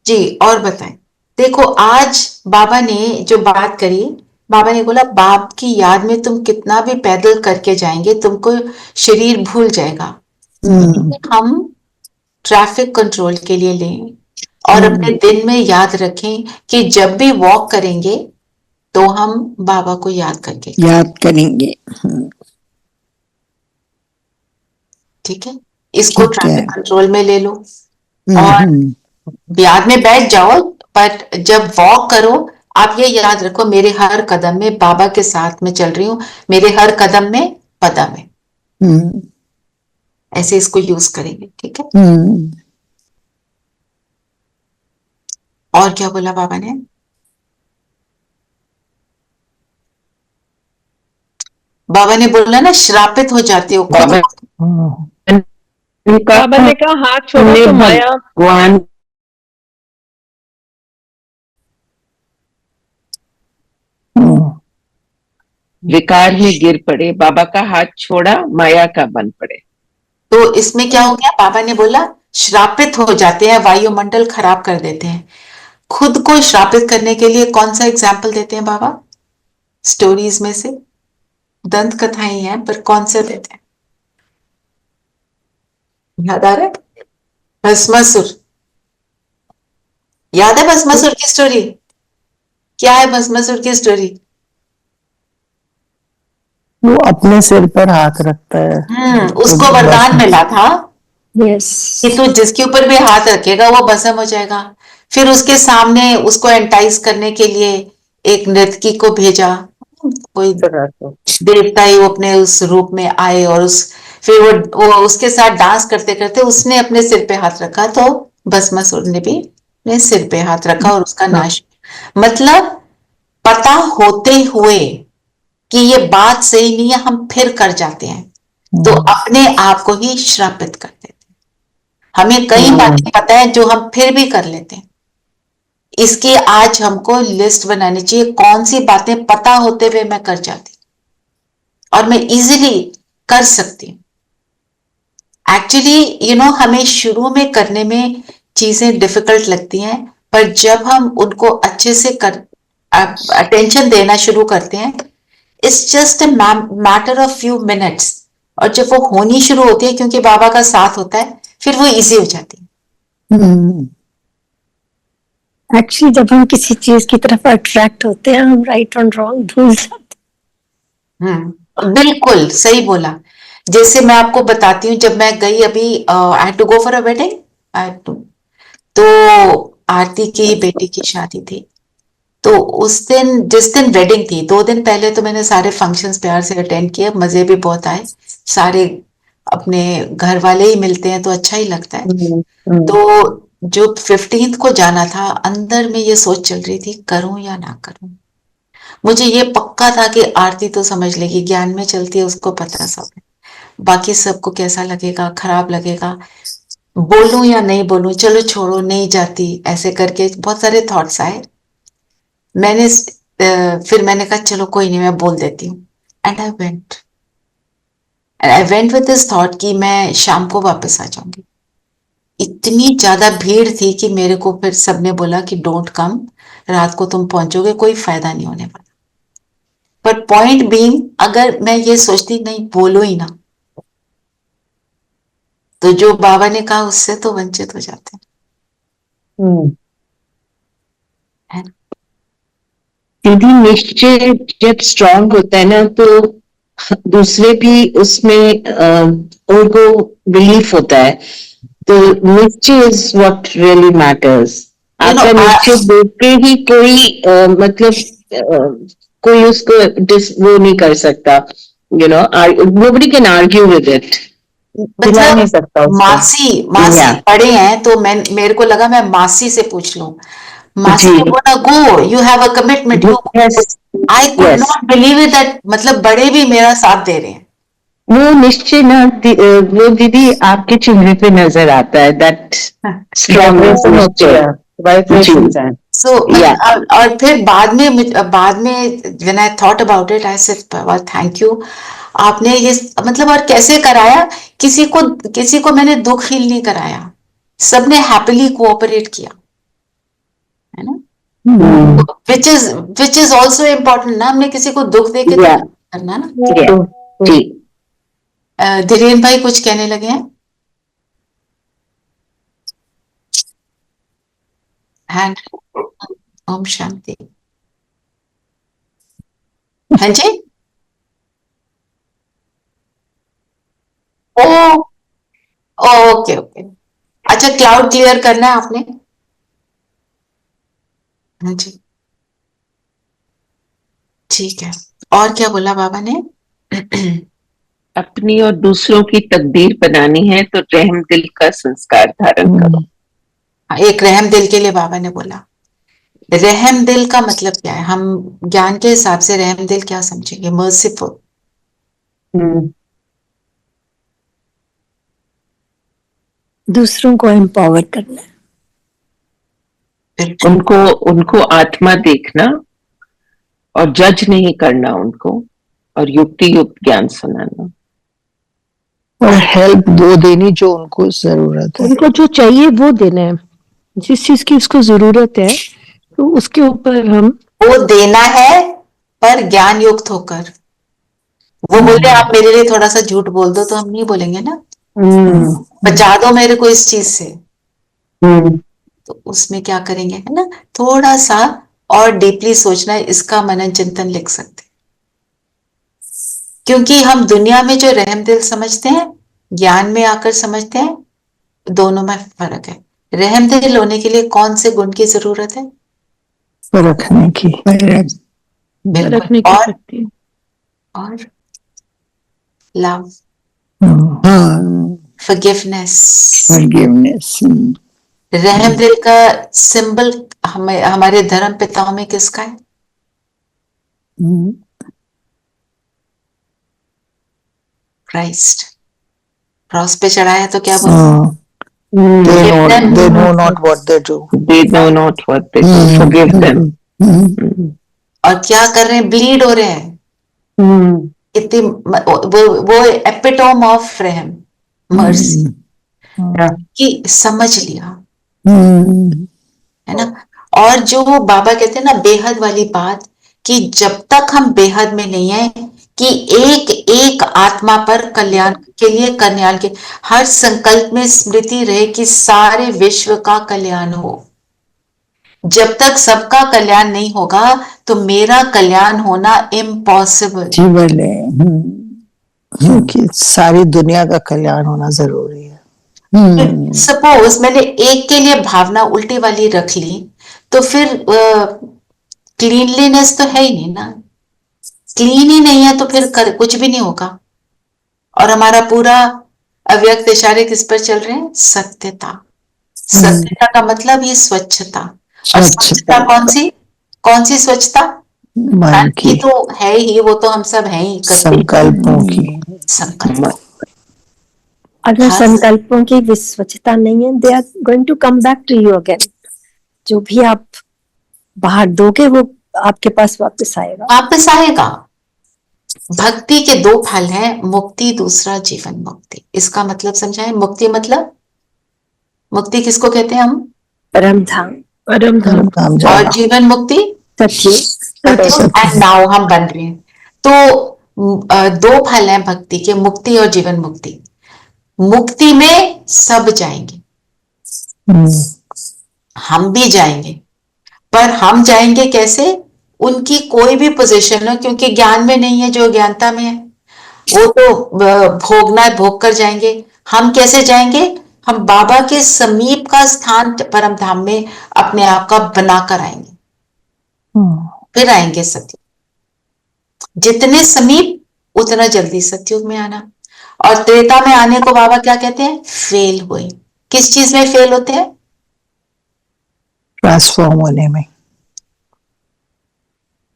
जी। और बताएं, देखो आज बाबा ने जो बात करी, बाबा ने बोला बाप की याद में तुम कितना भी पैदल करके जाएंगे तुमको शरीर भूल जाएगा। हम ट्रैफिक कंट्रोल के लिए लें और अपने दिन में याद रखें कि जब भी वॉक करेंगे तो हम बाबा को याद करके याद करेंगे। ठीक है, इसको ट्रैफिक कंट्रोल में ले लो और याद में बैठ जाओ, पर जब वॉक करो आप ये याद रखो मेरे हर कदम में बाबा के साथ में चल रही हूँ, मेरे हर कदम में पदम है। ऐसे इसको यूज करेंगे, ठीक है। और क्या बोला बाबा ने? बाबा ने बोला ना श्रापित हो जाते हो। बाबा ने कहा हाथ छोड़ो तो माया भगवान विकार में गिर पड़े, बाबा का हाथ छोड़ा माया का बन पड़े। तो इसमें क्या हो गया? बाबा ने बोला श्रापित हो जाते हैं, वायुमंडल खराब कर देते हैं। खुद को श्रापित करने के लिए कौन सा एग्जाम्पल देते हैं बाबा स्टोरीज में से? दंत कथाएं हैं, पर कौन से देते हैं? याद आ रहा है? भस्मासुर, याद है भस्मासुर की स्टोरी? क्या है भस्मासुर की स्टोरी? वो अपने सिर पर हाथ रखता है। उसको वरदान मिला था यस कि तू जिसके ऊपर भी हाथ रखेगा वो भस्म हो जाएगा। फिर उसके सामने उसको एंटाइज करने के लिए एक नर्तकी को भेजा, कोई देवता ही वो अपने उस रूप में आए, और फिर वो उसके साथ डांस करते करते उसने अपने सिर पे हाथ रखा, तो भस्मासुर ने भी अपने सिर पे हाथ रखा और उसका नाश। मतलब पता होते हुए कि ये बात सही नहीं है, हम फिर कर जाते हैं, तो अपने आप को ही श्रापित कर देते हैं। हमें कई बातें पता है जो हम फिर भी कर लेते हैं। इसकी आज हमको लिस्ट बनानी चाहिए, कौन सी बातें पता होते हुए मैं कर जाती और मैं इजीली कर सकती हूँ। एक्चुअली हमें शुरू में करने में चीजें डिफिकल्ट लगती हैं, पर जब हम उनको अच्छे से अटेंशन देना शुरू करते हैं, it's just a matter of few minutes, और जब वो होनी शुरू होती है क्योंकि बाबा का साथ होता है, फिर वो इजी हो जाती है। एक्चुअली जब हम किसी चीज की तरफ अट्रैक्ट होते हैं, हम राइट और रॉन्ग भूल जाते हैं। बिल्कुल सही बोला। जैसे मैं आपको बताती हूँ, जब मैं गई अभी, I had to go for a wedding, तो आरती की बेटी की शादी थी, तो उस दिन जिस दिन वेडिंग थी 2 दिन पहले तो मैंने सारे फंक्शंस प्यार से अटेंड किए, मजे भी बहुत आए, सारे अपने घर वाले ही मिलते हैं तो अच्छा ही लगता है। तो जो 15th को जाना था, अंदर में ये सोच चल रही थी करूं या ना करूं। मुझे ये पक्का था कि आरती तो समझ लेगी, ज्ञान में चलती है, उसको पता सब है, बाकी सबको कैसा लगेगा, खराब लगेगा, बोलूं या नहीं बोलूं, चलो छोड़ो नहीं जाती, ऐसे करके बहुत सारे थॉट्स आए। फिर मैंने कहा चलो कोई नहीं, मैं बोल देती हूँ, and I went with this thought कि मैं शाम को वापस आ जाऊंगी। इतनी ज्यादा भीड़ थी कि मेरे को फिर सबने बोला कि डोंट कम, रात को तुम पहुंचोगे, कोई फायदा नहीं होने वाला। पर पॉइंट बीइंग, अगर मैं ये सोचती नहीं, बोलो ही ना, तो जो बाबा ने कहा उससे तो वंचित हो जाते हैं। दीदी, निश्चय जब स्ट्रांग होता है ना, तो दूसरे भी उसमें उनको बिलीफ होता है, तो निश्चय इज व्हाट रियली मैटर्स। आपका निश्चय देख के ही कोई मतलब कोई उसको वो नहीं कर सकता, nobody can argue with it. मतलब मासी पढ़े हैं, तो मेरे को लगा मैं मासी से पूछ लूं। मासी ने बोला go, you have a commitment, I could not believe it that, मतलब बड़े भी मेरा साथ दे रहे हैं। वो निश्चय ना, वो दीदी आपके चेहरे पे नजर आता है, दैट स्ट्रॉन्ग सो और फिर बाद में when I thought about it, I said Baba thank you, आपने ये मतलब, और कैसे कराया, किसी को मैंने दुख फील नहीं कराया, सबने हैप्पीली कोऑपरेट किया, है ना? विच इज ऑल्सो इम्पोर्टेंट ना, हमने किसी को दुख दे के करना ना। धीरेन भाई कुछ कहने लगे हैं? हैंड, ओम शांति। हाँ जी, ओके ओके, अच्छा क्लाउड क्लियर करना है आपने? हाँ जी, ठीक है। और क्या बोला बाबा ने? अपनी और दूसरों की तकदीर बनानी है तो रहम दिल का संस्कार धारण करो। एक रहम दिल के लिए बाबा ने बोला। रहम दिल का मतलब क्या है? हम ज्ञान के हिसाब से रहम दिल क्या समझेंगे? मर्सीफुल। दूसरों को एम्पावर करना, उनको आत्मा देखना और जज नहीं करना उनको, और युक्ति युक्त ज्ञान सुनाना, और हेल्प वो देनी जो उनको जरूरत है, उनको जो चाहिए वो देना है, जिस चीज की उसको जरूरत है तो उसके ऊपर हम वो देना है, पर ज्ञान युक्त होकर। वो बोले आप मेरे लिए थोड़ा सा झूठ बोल दो, तो हम नहीं बोलेंगे ना, बचा दो मेरे को इस चीज से, तो उसमें क्या करेंगे, है ना, थोड़ा सा और डीपली सोचना है, इसका मनन चिंतन लिख सकते हैं। क्योंकि हम दुनिया में जो रहम दिल समझते हैं, ज्ञान में आकर समझते हैं, दोनों में फर्क है। रहम दिल होने के लिए कौन से गुण की जरूरत है? रखने की, बिल्कुल। और लव, फॉरगिवनेस। रहम दिल का सिंबल हमें हमारे धर्म पिताओं में किसका है? क्राइस्ट। क्रॉस पे चढ़ाया तो क्या बोला? they know not what they do, forgive them। और क्या कर रहे हैं? ब्लीड हो रहे हैं। इतनी वो एपिटोम ऑफ रहम, मर्सी, कि समझ लिया, है ना। और जो बाबा कहते हैं ना बेहद वाली बात, कि जब तक हम बेहद में नहीं है, कि एक एक आत्मा पर कल्याण के लिए, कल्याण के हर संकल्प में स्मृति रहे कि सारे विश्व का कल्याण हो। जब तक सबका कल्याण नहीं होगा तो मेरा कल्याण होना इम्पॉसिबल है, क्योंकि सारी दुनिया का कल्याण होना जरूरी है। सपोज मैंने एक के लिए भावना उल्टी वाली रख ली, तो फिर क्लीनलीनेस तो है ही नहीं ना। क्लीन ही नहीं है तो फिर कुछ भी नहीं होगा। और हमारा पूरा अव्यक्त इशारे किस पर चल रहे हैं? सत्यता। सत्यता का मतलब ही स्वच्छता। और स्वच्छता कौन सी स्वच्छता? मन की तो है ही, वो तो हम सब हैं ही, संकल्पों की। संकल्प, अगर संकल्पों की स्वच्छता नहीं है, they are going to come back to you again. जो भी आप बाहर दोगे वो आपके पास वापस आएगा। भक्ति के दो फल हैं, मुक्ति, दूसरा जीवन मुक्ति। इसका मतलब समझाएं। मुक्ति मतलब, मुक्ति किसको कहते हैं हम? परम धाम। और जीवन मुक्ति एंड नाउ हम बन रहे हैं। तो दो फल हैं भक्ति के, मुक्ति और जीवन मुक्ति। मुक्ति में सब जाएंगे, हम भी जाएंगे, पर हम जाएंगे कैसे? उनकी कोई भी पोजीशन हो, क्योंकि ज्ञान में नहीं है जो ज्ञानता में है, वो तो भोगना है, भोग कर जाएंगे। हम कैसे जाएंगे? हम बाबा के समीप का स्थान परम धाम में अपने आप का बनाकर आएंगे, फिर आएंगे सत्युग। जितने समीप उतना जल्दी सत्युग में आना। और त्रेता में आने को बाबा क्या कहते हैं? फेल हुए। किस चीज में फेल होते हैं? ट्रांसफॉर्म होने में।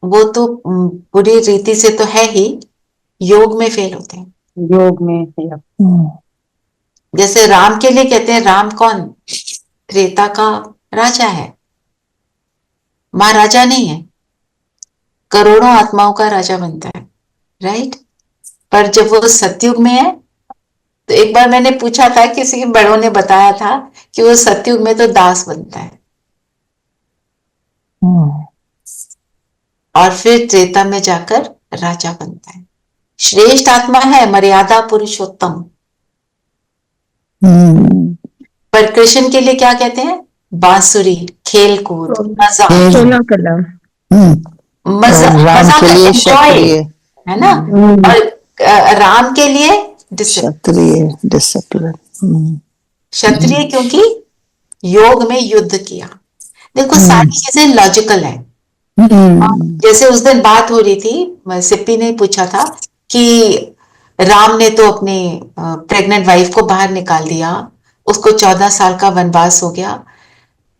वो तो पूरी रीति से तो है ही, योग में फेल होते हैं। योग में जैसे राम के लिए कहते हैं, राम कौन? त्रेता का राजा है, महाराजा नहीं है, करोड़ों आत्माओं का राजा बनता है, राइट। पर जब वो सतयुग में है, तो एक बार मैंने पूछा था, किसी बड़ों ने बताया था कि वो सतयुग में तो दास बनता है, और फिर त्रेता में जाकर राजा बनता है। श्रेष्ठ आत्मा है, मर्यादा पुरुषोत्तम। पर कृष्ण के लिए क्या कहते हैं? बांसुरी, खेल कूद, मजा, मजा का एंजॉय, है ना। और राम के लिए डिसिप्लिन। क्षत्रिय क्योंकि योग में युद्ध किया। देखो सारी चीजें लॉजिकल है। जैसे उस दिन बात हो रही थी, सिप्पी ने पूछा था कि राम ने तो अपनी प्रेग्नेंट वाइफ को बाहर निकाल दिया, उसको 14 साल का वनवास हो गया।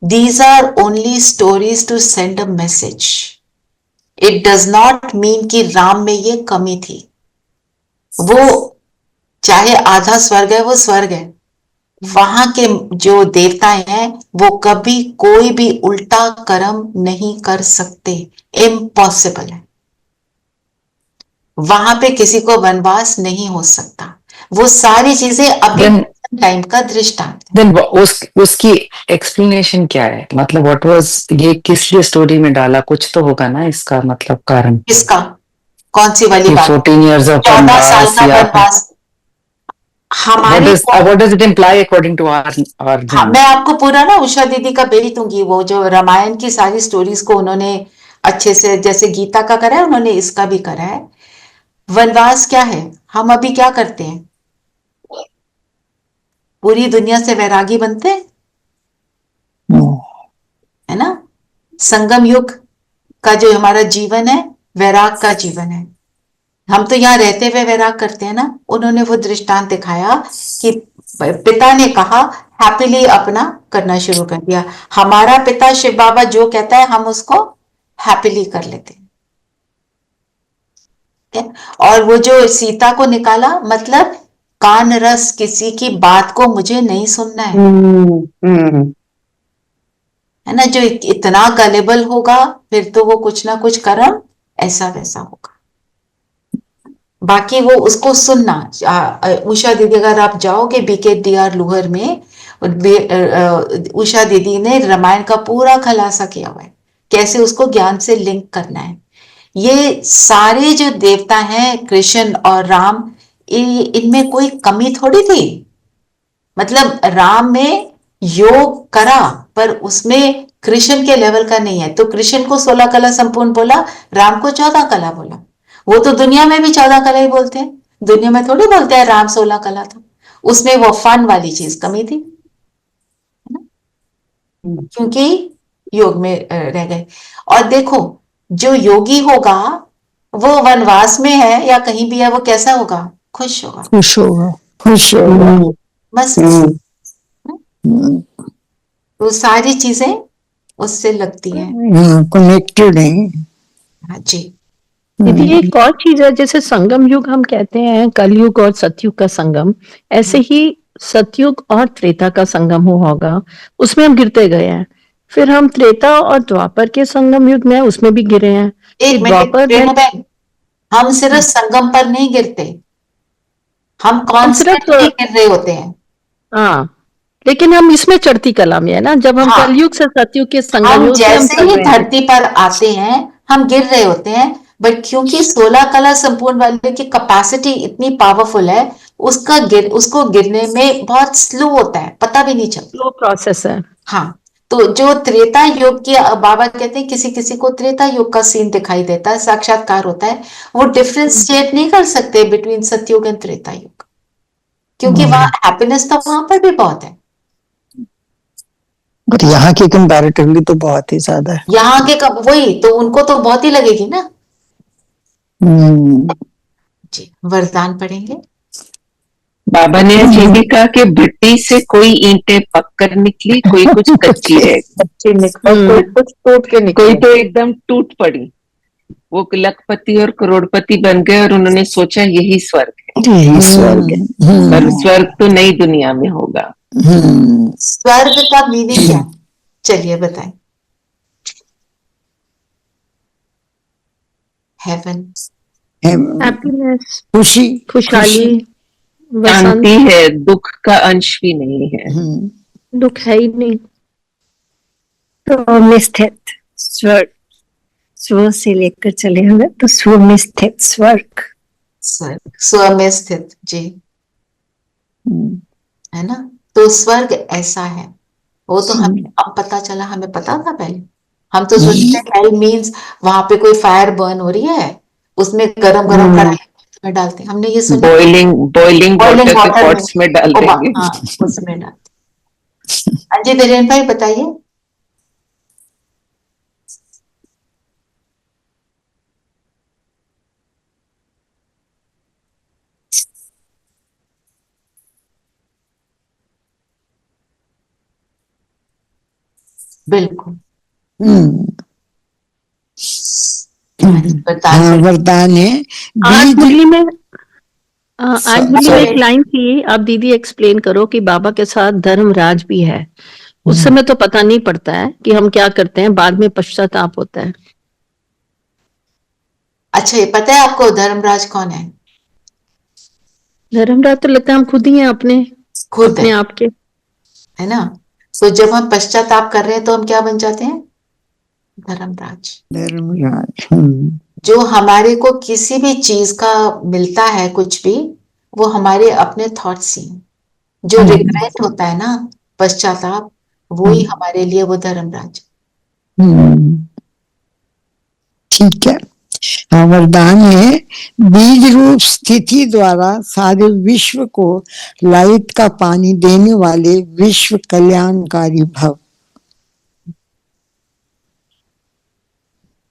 These are only stories to send a message. It does not mean कि राम में ये कमी थी। वो चाहे आधा स्वर्ग है, वो स्वर्ग है। वहां के जो देवताएं हैं वो कभी कोई भी उल्टा कर्म नहीं कर सकते, इम्पॉसिबल है। वहां पे किसी को वनवास नहीं हो सकता। वो सारी चीजें अभी टाइम का दृष्टांत है। उसकी एक्सप्लेनेशन क्या है? मतलब व्हाट वाज, ये किस लिए स्टोरी में डाला? कुछ तो होगा ना इसका मतलब कारण। किसका? कौन सी वाली बात? 14 years of 14 साल वनवास का या वनवास हमारी what does it imply according to our हाँ, jnana? मैं आपको पूरा ना उषा दीदी का भेज दूंगी, वो जो रामायण की सारी स्टोरीज को उन्होंने अच्छे से, जैसे गीता का करा है उन्होंने इसका भी करा है। वनवास क्या है? हम अभी क्या करते हैं? पूरी दुनिया से वैरागी बनते हैं, है ना? संगम युग का जो हमारा जीवन है वैराग का जीवन है। हम तो यहाँ रहते हुए वैराग करते हैं ना। उन्होंने वो दृष्टांत दिखाया कि पिता ने कहा हैप्पीली अपना करना शुरू कर दिया। हमारा पिता शिव बाबा जो कहता है हम उसको हैप्पीली कर लेते हैं। और वो जो सीता को निकाला, मतलब कान रस, किसी की बात को मुझे नहीं सुनना है ना? जो इतना गलेबल होगा फिर तो वो कुछ ना कुछ कर्म ऐसा वैसा होगा। बाकी वो उसको सुनना। उषा दीदी, अगर आप जाओगे BKDR लोहर में, उषा दीदी ने रामायण का पूरा खुलासा किया हुआ है, कैसे उसको ज्ञान से लिंक करना है। ये सारे जो देवता हैं कृष्ण और राम, इनमें कोई कमी थोड़ी थी। मतलब राम में योग करा पर उसमें कृष्ण के लेवल का नहीं है। तो कृष्ण को 16 कला संपूर्ण बोला, राम को 14 कला बोला। वो तो दुनिया में भी 14 कला ही बोलते हैं, दुनिया में थोड़ी बोलते हैं राम 16 कला था। उसमें वो फन वाली चीज कमी थी, है ना? क्योंकि योग में रह गए। और देखो, जो योगी होगा वो वनवास में है या कहीं भी है, वो कैसा होगा? खुश होगा, खुश होगा, खुश होगा। मस्त। तो सारी चीजें उससे लगती हैं। कनेक्टेड है। हाँ जी। दीदी एक और चीज है, जैसे संगम युग हम कहते हैं, कलयुग और सतयुग का संगम, ऐसे ही सतयुग और त्रेता का संगम हुआ होगा, उसमें हम गिरते गए हैं। फिर हम त्रेता और द्वापर के संगम युग में उसमें भी गिरे हैं। एक द्वापर में मिनट, हम सिर्फ संगम पर नहीं गिरते, हम हम सिर्फ कॉन्स्टेंटली गिर रहे होते हैं। हाँ, लेकिन हम इसमें चढ़ती कला में है ना, जब हम हाँ, कलयुग से सतयुग के संगम हम युग में हम जैसे चढ़ ही रहे हैं। धरती पर आते हैं हम गिर रहे होते हैं, बट क्योंकि 16 कला संपूर्ण वाले की कैपेसिटी इतनी पावरफुल है, उसको गिरने में बहुत स्लो होता है, पता भी नहीं चलता। स्लो प्रोसेस है। हाँ, तो जो त्रेता युग की बाबा कहते हैं, किसी किसी को त्रेता युग का सीन दिखाई देता है, साक्षात्कार होता है, वो डिफरेंशिएट नहीं कर सकते बिटवीन सतयुग एंड त्रेता युग, क्योंकि वहां हैप्पीनेस तो वहां पर भी बहुत है, बट यहाँ की कंपैरेटिवली तो बहुत ही ज्यादा है। यहाँ के वही तो उनको तो बहुत ही लगेगी ना। जी, वरदान पढ़ेंगे। बाबा ने ये भी कहा कि भट्टी से कोई ईंटें पककर निकली, कोई कुछ कच्ची रह गई, कोई कुछ टूट के कोई तो एकदम टूट पड़ी। वो लखपति और करोड़पति बन गए और उन्होंने सोचा यही स्वर्ग है। यही स्वर्ग है। पर स्वर्ग तो नई दुनिया में होगा। स्वर्ग का मीनिंग क्या है? चलिए बताएं। हेवन, हैप्पीनेस, खुशी, खुशहाली, शांति वसंत, है, दुख का अंश भी नहीं है। दुख है ही नहीं। स्व में स्थित स्वर्ग, स्व से लेकर चले हुए तो स्व में स्थित स्वर्ग। स्व में स्थित, जी, है ना? तो स्वर्ग ऐसा है, वो तो हमें अब पता चला, हमें पता था पहले। हम तो सोचते हैं हेल मीन्स वहां पे कोई फायर बर्न हो रही है, उसमें गरम गरम कढ़ाई में डालते हैं, हमने ये सुना। बॉइलिंग वाटर के पॉट्स में डाल देंगे। हाँ, उसमें डालते। अजय धीरेन भाई बताइए। बिल्कुल, वरदान है। आज मुरली में एक लाइन थी, आप दीदी एक्सप्लेन करो कि बाबा के साथ धर्मराज भी है। उस समय तो पता नहीं पड़ता है कि हम क्या करते हैं, बाद में पश्चाताप होता है। अच्छा, ये पता है आपको धर्मराज कौन है? धर्मराज तो लगता है हम खुद ही हैं, अपने आप के, है ना? तो जब हम पश्चाताप कर रहे हैं तो हम क्या बन जाते हैं? धर्मराज। जो हमारे को किसी भी चीज का मिलता है कुछ भी, वो हमारे अपने थॉट्स ही हैं। जो रिग्रेट होता है ना, पश्चाताप, वो ही हमारे लिए वो धर्मराज। ठीक है। हाँ, वरदान है, बीज रूप स्थिति द्वारा सारे विश्व को लाइट का पानी देने वाले विश्व कल्याणकारी भव।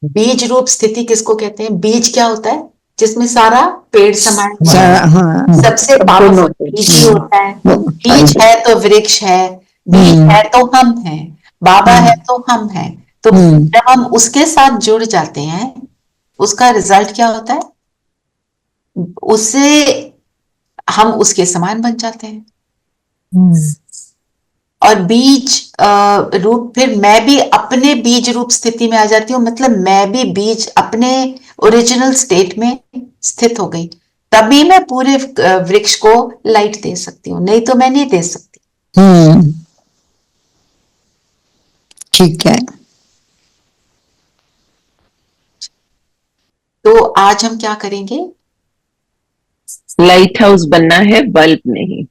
बीज रूप स्थिति किसको कहते हैं? बीज क्या होता है? जिसमें सारा पेड़ समाया हुआ है। हाँ, सबसे पावरफुल बीज ही होता है। बीज है तो वृक्ष है, बीज है तो हम हैं, बाबा है तो हम हैं। तो जब हम उसके साथ जुड़ जाते हैं, उसका रिजल्ट क्या होता है? उससे हम उसके समान बन जाते हैं। और बीज रूप, फिर मैं भी अपने बीज रूप स्थिति में आ जाती हूँ, मतलब मैं भी बीज अपने ओरिजिनल स्टेट में स्थित हो गई, तभी मैं पूरे वृक्ष को लाइट दे सकती हूँ, नहीं तो मैं नहीं दे सकती। ठीक है। तो आज हम क्या करेंगे? लाइट हाउस बनना है, बल्ब नहीं।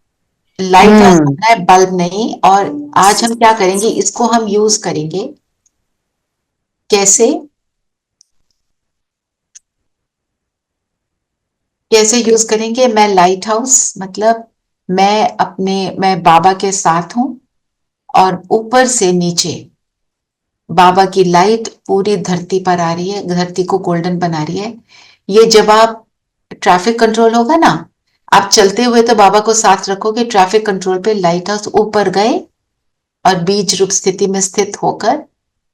लाइट हाउस बनना है, बल्ब नहीं। और आज हम क्या करेंगे, इसको हम यूज करेंगे कैसे? कैसे यूज करेंगे? मैं लाइट हाउस मतलब मैं बाबा के साथ हूं, और ऊपर से नीचे बाबा की लाइट पूरी धरती पर आ रही है, धरती को गोल्डन बना रही है। ये जब आप ट्रैफिक कंट्रोल होगा ना, आप चलते हुए तो बाबा को साथ रखोगे, ट्रैफिक कंट्रोल पे लाइट हाउस ऊपर गए और बीज रूप स्थिति में स्थित होकर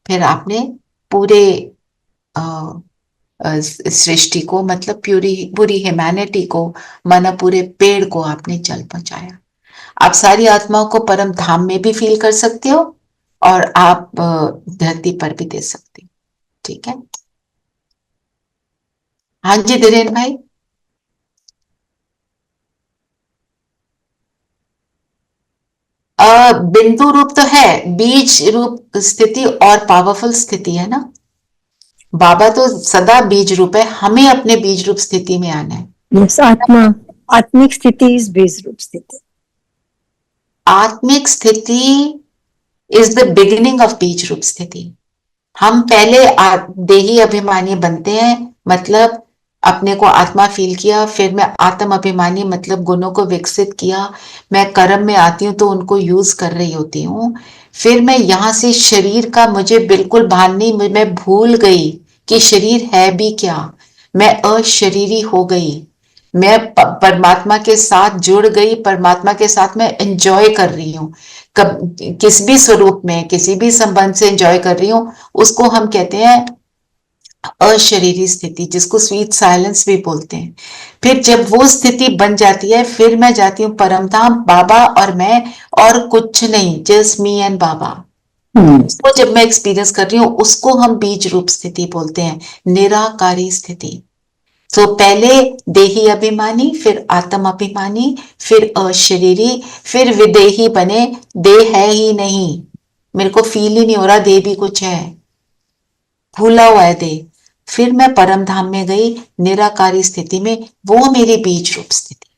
फिर आपने पूरे सृष्टि को, मतलब पूरी पूरी ह्यूमैनिटी को, माना पूरे पेड़ को आपने जल पहुंचाया। आप सारी आत्माओं को परम धाम में भी फील कर सकते हो, और आप धरती पर भी दे सकते हो। ठीक है? हाँ जी धीरेन भाई। बिंदु रूप तो है, बीज रूप स्थिति और पावरफुल स्थिति है ना। बाबा तो सदा बीज रूप है, हमें अपने बीज रूप स्थिति में आना है। यस, आत्मा, आत्मिक स्थिति इस बीज रूप स्थिति। आत्मिक स्थिति इज द बिगिनिंग ऑफ बीज रूप स्थिति। हम पहले देही अभिमानी बनते हैं, मतलब अपने को आत्मा फील किया, फिर मैं आत्म अभिमानी मतलब गुणों को विकसित किया, मैं कर्म में आती हूँ तो उनको यूज कर रही होती हूँ। फिर मैं यहाँ से शरीर का मुझे बिल्कुल भान नहीं, मैं भूल गई कि शरीर है भी क्या, मैं अशरीरी हो गई, मैं परमात्मा के साथ जुड़ गई, परमात्मा के साथ मैं एंजॉय कर रही हूँ, कब किस भी स्वरूप में किसी भी संबंध से एंजॉय कर रही हूँ, उसको हम कहते हैं अशरीरी स्थिति, जिसको स्वीट साइलेंस भी बोलते हैं। फिर जब वो स्थिति बन जाती है, फिर मैं जाती हूँ परमधाम, बाबा और मैं, और कुछ नहीं, जस्ट मी एंड बाबा। उसको जब मैं एक्सपीरियंस कर रही हूँ, उसको हम बीज रूप स्थिति बोलते हैं, निराकारी स्थिति। तो पहले देही अभिमानी, फिर आत्म अभिमानी, फिर अशरीरी, फिर विदेही बने, देह है ही नहीं, मेरे को फील ही नहीं हो रहा देह भी कुछ है, भूला हुआ है देह। फिर मैं परम धाम में गई, निराकारी स्थिति में, वो मेरी बीज रूप स्थिति।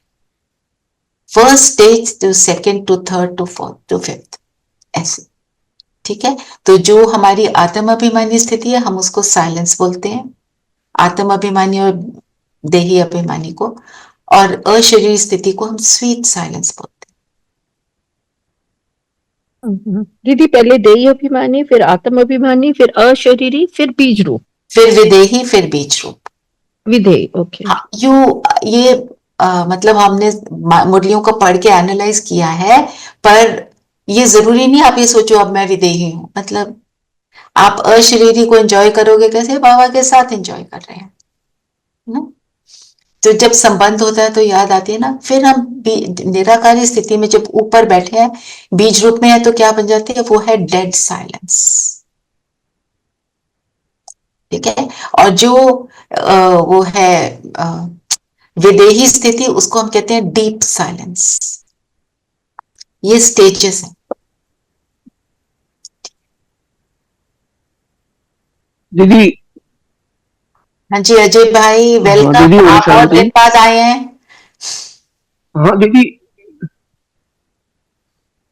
First stage to second to third to fourth to fifth, ऐसे। ठीक है? तो जो हमारी आत्म अभिमानी स्थिति है, हम उसको साइलेंस बोलते हैं, आत्म अभिमानी और देही अभिमानी को, और अशरीरी स्थिति को हम स्वीट साइलेंस बोलते दीदी पहले देही अभिमानी, फिर आत्म अभिमानी, फिर अशरीरी, फिर बीज रूप, हैं। फिर विदेही, फिर बीज रूप। विधेय। ओके। हाँ, ये मतलब हमने मुरलियों को पढ़ के एनालाइज किया है, पर ये जरूरी नहीं आप ये सोचो अब मैं विदेही हूं, मतलब आप अशरीरी को एंजॉय करोगे कैसे? बाबा के साथ एंजॉय कर रहे हैं ना। तो जब संबंध होता है तो याद आती है ना। फिर हम निराकारी स्थिति में जब ऊपर बैठे हैं, बीज रूप में है, तो क्या बन जाती है? वो है डेड साइलेंस। ठीक है? और जो वो है विदेही स्थिति, उसको हम कहते हैं डीप साइलेंस। ये स्टेजेस हैं। दीदी हाँ जी अजय भाई, हाँ वेलकम। दीदी, ओम आप बहुत शांति। दिन बाद आए हैं। हाँ दीदी।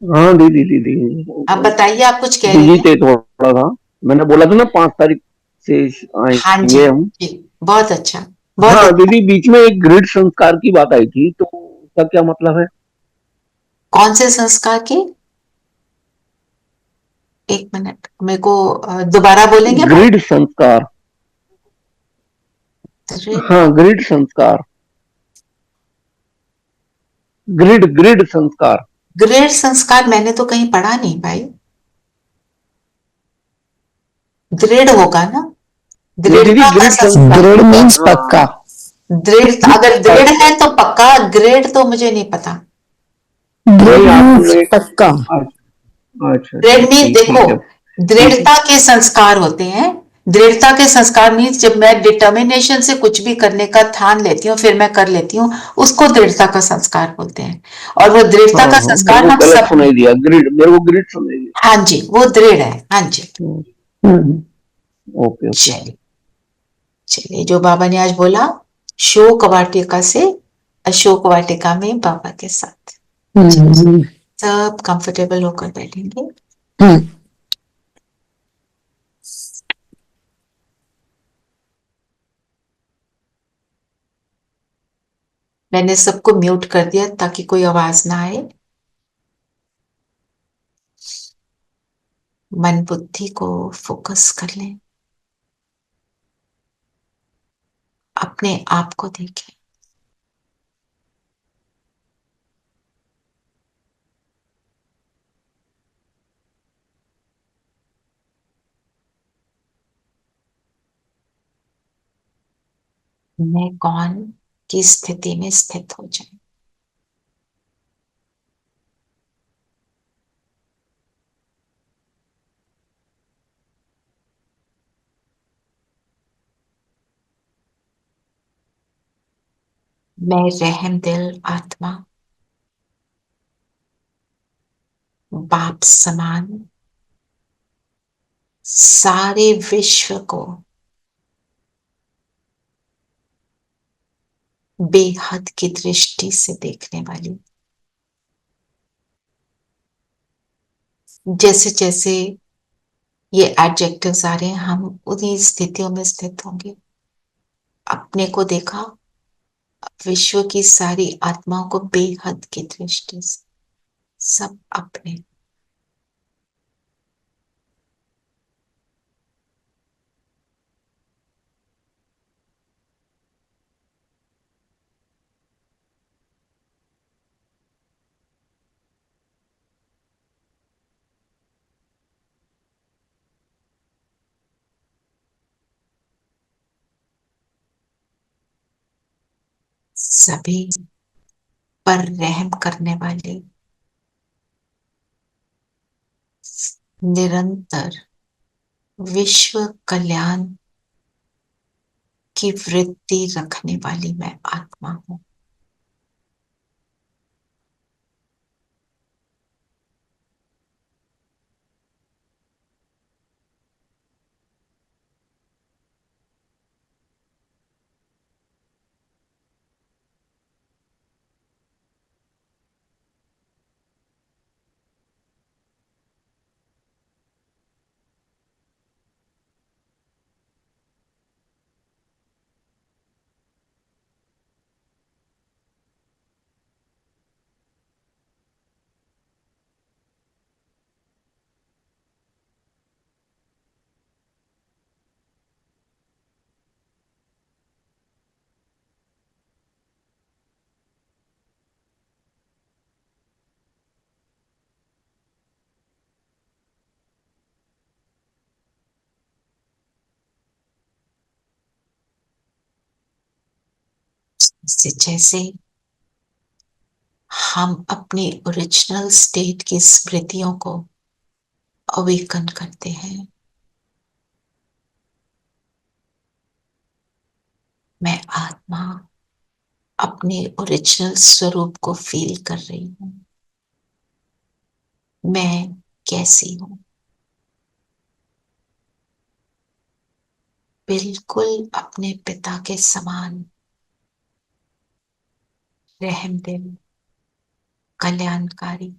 हाँ दीदी दीदी आप बताइए, आप कुछ कह रही बिजी हैं। थे थोड़ा सा। मैंने बोला था ना 5 तारीख से हाँ जी आएंगे हम। जी, बहुत अच्छा, बहुत हाँ अच्छा। दीदी, बीच में एक ग्रिड संस्कार की बात आई थी, तो उसका क्या मतलब है? कौन से संस्कार की? एक मिनट, मेरे को दोबारा बोलेंगे भाई। ग्रिड संस्कार। हाँ, ग्रिड संस्कार। ग्रिड ग्रिड संस्कार। ग्रेड संस्कार मैंने तो कहीं पढ़ा नहीं भाई। दृढ़ होगा ना, नहीं दीदी, दृढ़ता का ग्रिड संस्कार। दृढ़ संस्कार। मीन्स हाँ पक्का। दृढ़, अगर दृढ़ है तो पक्का, ग्रेड तो मुझे नहीं पता। दृढ़ नहीं, मीन्स आपने। पक्का। अच्छा अच्छा अच्छा, दृढ़ मीन्स ठीक देखो, ठीक है। ठीक है। दृढ़ता के संस्कार होते हैं। दृढ़ता के संस्कार मीन्स जब मैं डिटर्मिनेशन से कुछ भी करने का ठान लेती हूँ, फिर मैं कर लेती हूँ, उसको दृढ़ता का संस्कार बोलते हैं। और वो दृढ़ता हाँ का हाँ, मेरे संस्कार को हम गलत सब में। सुनाई दिया, ग्रिड, मेरे को ग्रिड सुनाई दिया। हाँ जी, वो दृढ़ है। हाँ जी। हम्म, ओके ओके। चलिए चलिए, जो बाबा ने आज बोला, शोक वाटिका से अशोक वाटिका में बाबा के साथ। सब कंफर्टेबल होकर बैठेंगे। मैंने सबको म्यूट कर दिया ताकि कोई आवाज ना आए। मन बुद्धि को फोकस कर लें, अपने आप को देखें। मैं कौन की स्थिति में स्थित हो जाए। मैं रहम दिल आत्मा, बाप समान, सारे विश्व को बेहद की दृष्टि से देखने वाली। जैसे जैसे ये एडजेक्टिव्स आ रहे हैं, हम उन्हीं स्थितियों में स्थित होंगे। अपने को देखा, विश्व की सारी आत्माओं को बेहद की दृष्टि से, सब अपने। सभी पर रहम करने वाले, निरंतर विश्व कल्याण की वृत्ति रखने वाली मैं आत्मा हूं। जैसे जैसे हम अपनी ओरिजिनल स्टेट की स्मृतियों को अवेकन करते हैं, मैं आत्मा अपने ओरिजिनल स्वरूप को फील कर रही हूं। मैं कैसी हूं, बिल्कुल अपने पिता के समान रहमदिल, कल्याणकारी,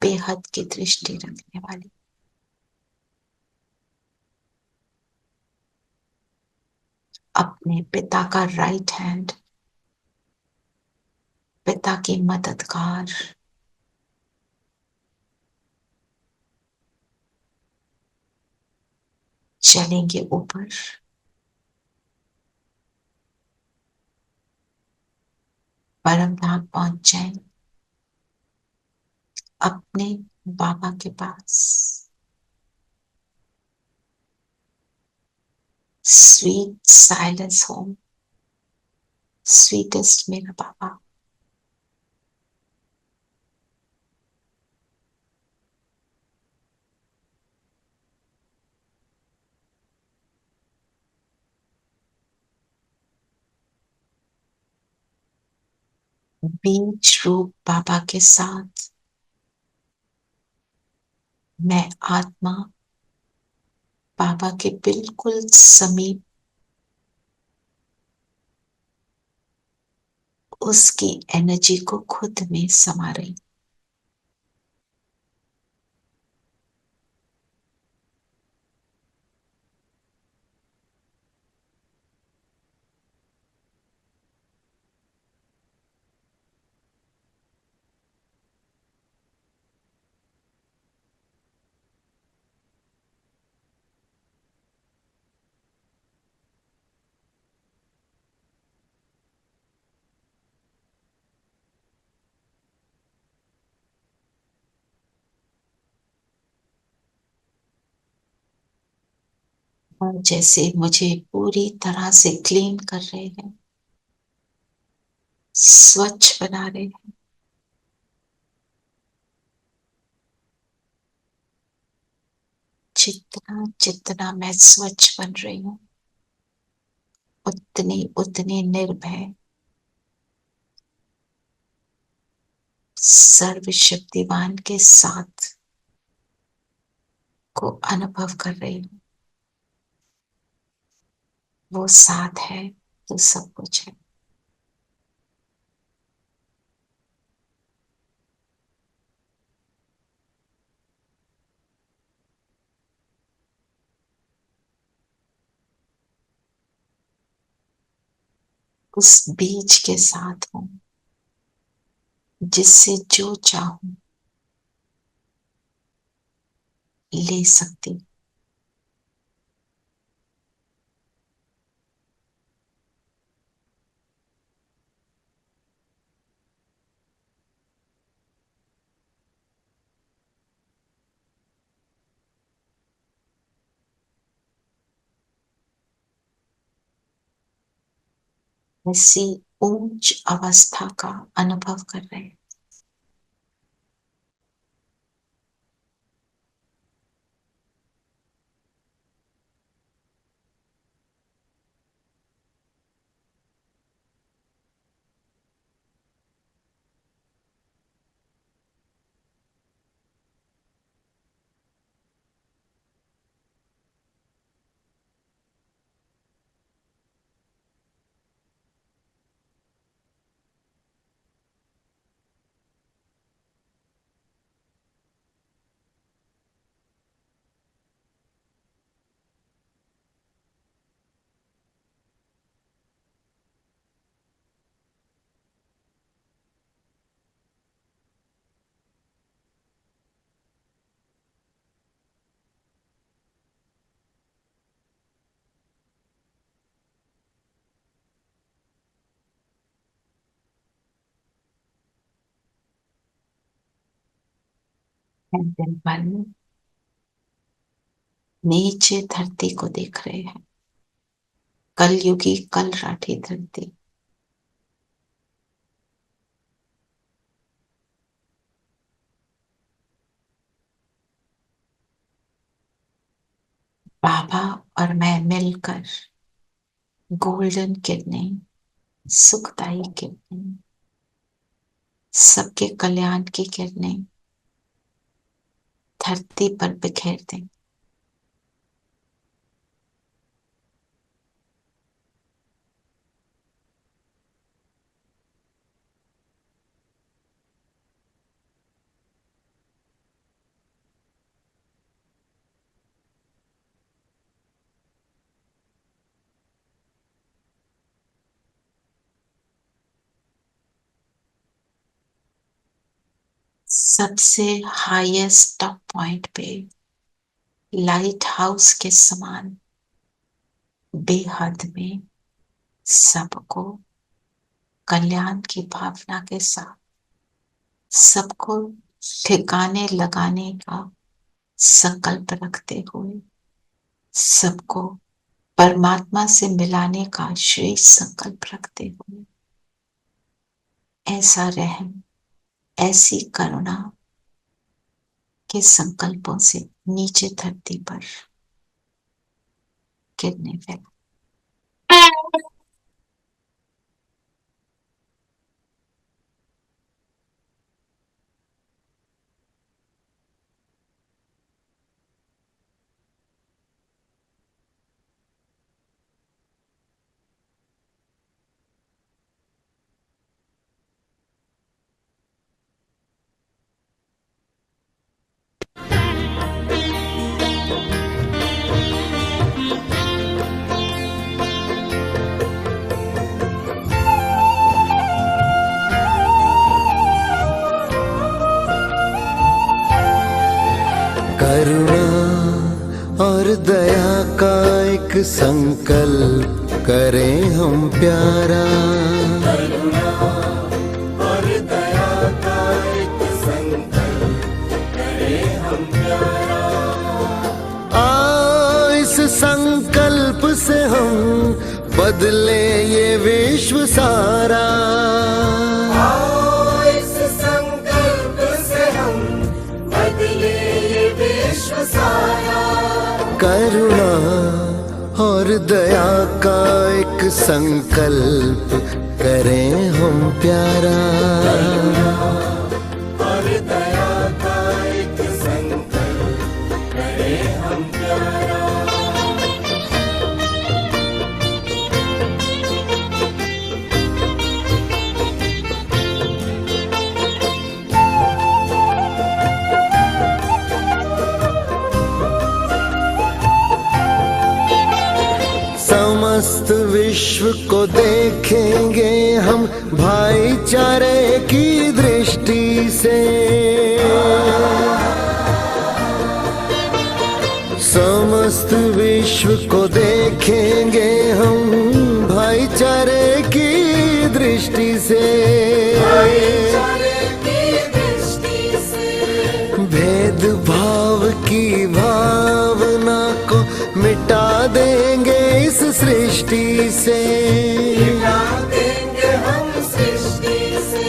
बेहद की दृष्टि रखने वाली। अपने पिता का राइट हैंड, पिता की मददगार, चलेंगे ऊपर, परम धाम पहुंच जाए अपने बाबा के पास। स्वीट साइलेंस होम, स्वीटेस्ट मेरा बाबा। बीज रूप बाबा के साथ मैं आत्मा बाबा के बिल्कुल समीप उसकी एनर्जी को खुद में समा रही। और जैसे मुझे पूरी तरह से क्लीन कर रहे हैं, स्वच्छ बना रहे हैं, जितना जितना मैं स्वच्छ बन रही हूँ, उतनी उतनी निर्भय, सर्वशक्तिवान के साथ को अनुभव कर रही हूँ। वो साथ है तो सब कुछ है। उस बीज के साथ हूँ जिससे जो चाहूं ले सकती। ऐसी ऊंच अवस्था का अनुभव कर रहे हैं। दिन भर में नीचे धरती को देख रहे हैं, कलयुगी कल राठी धरती। बाबा और मैं मिलकर गोल्डन किरणें, सुखदायी किरणें, सबके कल्याण की किरणें धरती पर बिखेर दें। सबसे हाईएस्ट टॉप पॉइंट पे लाइट हाउस के समान बेहद में सबको कल्याण की भावना के साथ सबको ठिकाने लगाने का संकल्प रखते हुए सबको परमात्मा से मिलाने का श्रेष्ठ संकल्प रखते हुए ऐसा रहम, ऐसी करुणा के संकल्पों से नीचे धरती पर गिरने लगा। करुणा और दया का एक संकल्प करें हम प्यारा। करुणा और दया का एक संकल्प करें हम प्यारा। इस संकल्प से हम बदले ये विश्व सारा। इस संकल्प से हम बदले विश्व सारा। करुणा और दया का एक संकल्प करें हम प्यारा। और दया का एक संकल्प करें हम प्यारा। समस्त विश्व को देखेंगे हम भाईचारे की दृष्टि से। समस्त विश्व को देखेंगे हम भाईचारे की दृष्टि से। भेदभाव की भावना को मिटा देंगे इस सृष्टि से। मिटा देंगे हम सृष्टि से।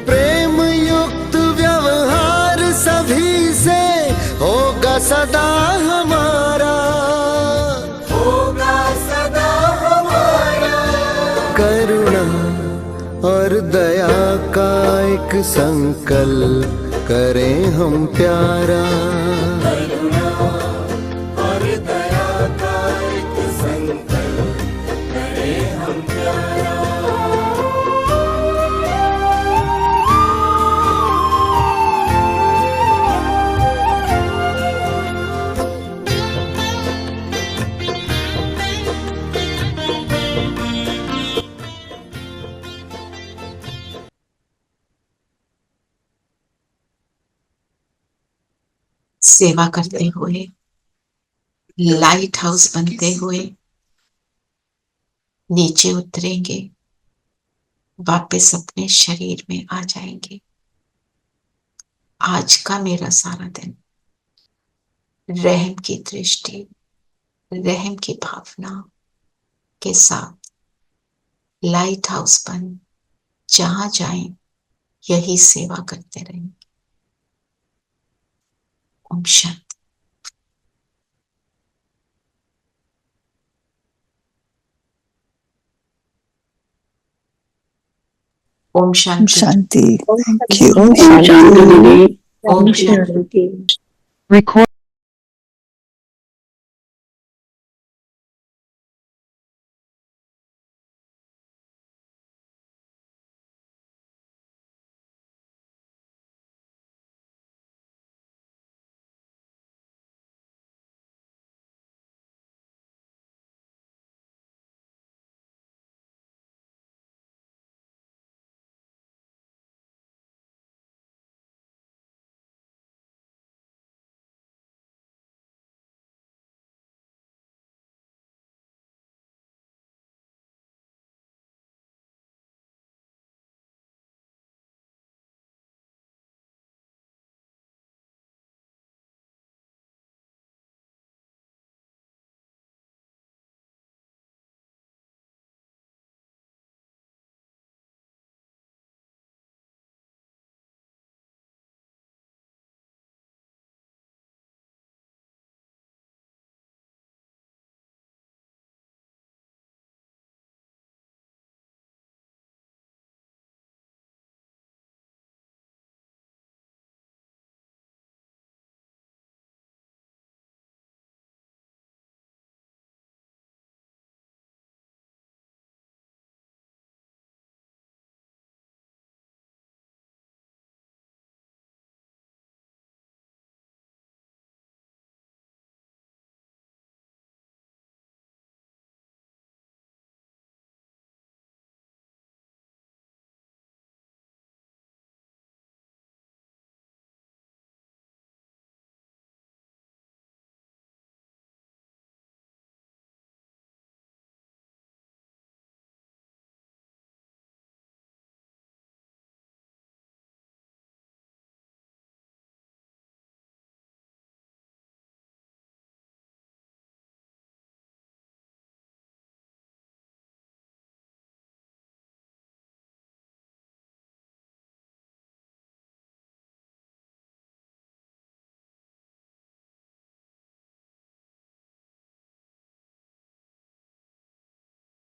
प्रेम युक्त व्यवहार सभी से होगा सदा हमारा। होगा सदा हमारा। करुणा और दया का एक संकल्प करें हम प्यारा। करुणा और दया का एक संकल्प करें हम प्यारा। सेवा करते हुए, लाइट हाउस बनते हुए नीचे उतरेंगे, वापस अपने शरीर में आ जाएंगे। आज का मेरा सारा दिन रहम की दृष्टि, रहम की भावना के साथ लाइट हाउस बन जहां जाएं यही सेवा करते रहेंगे। ओम शांति। ओम शांति। शांति। ओम शांति। ओम शांति। Record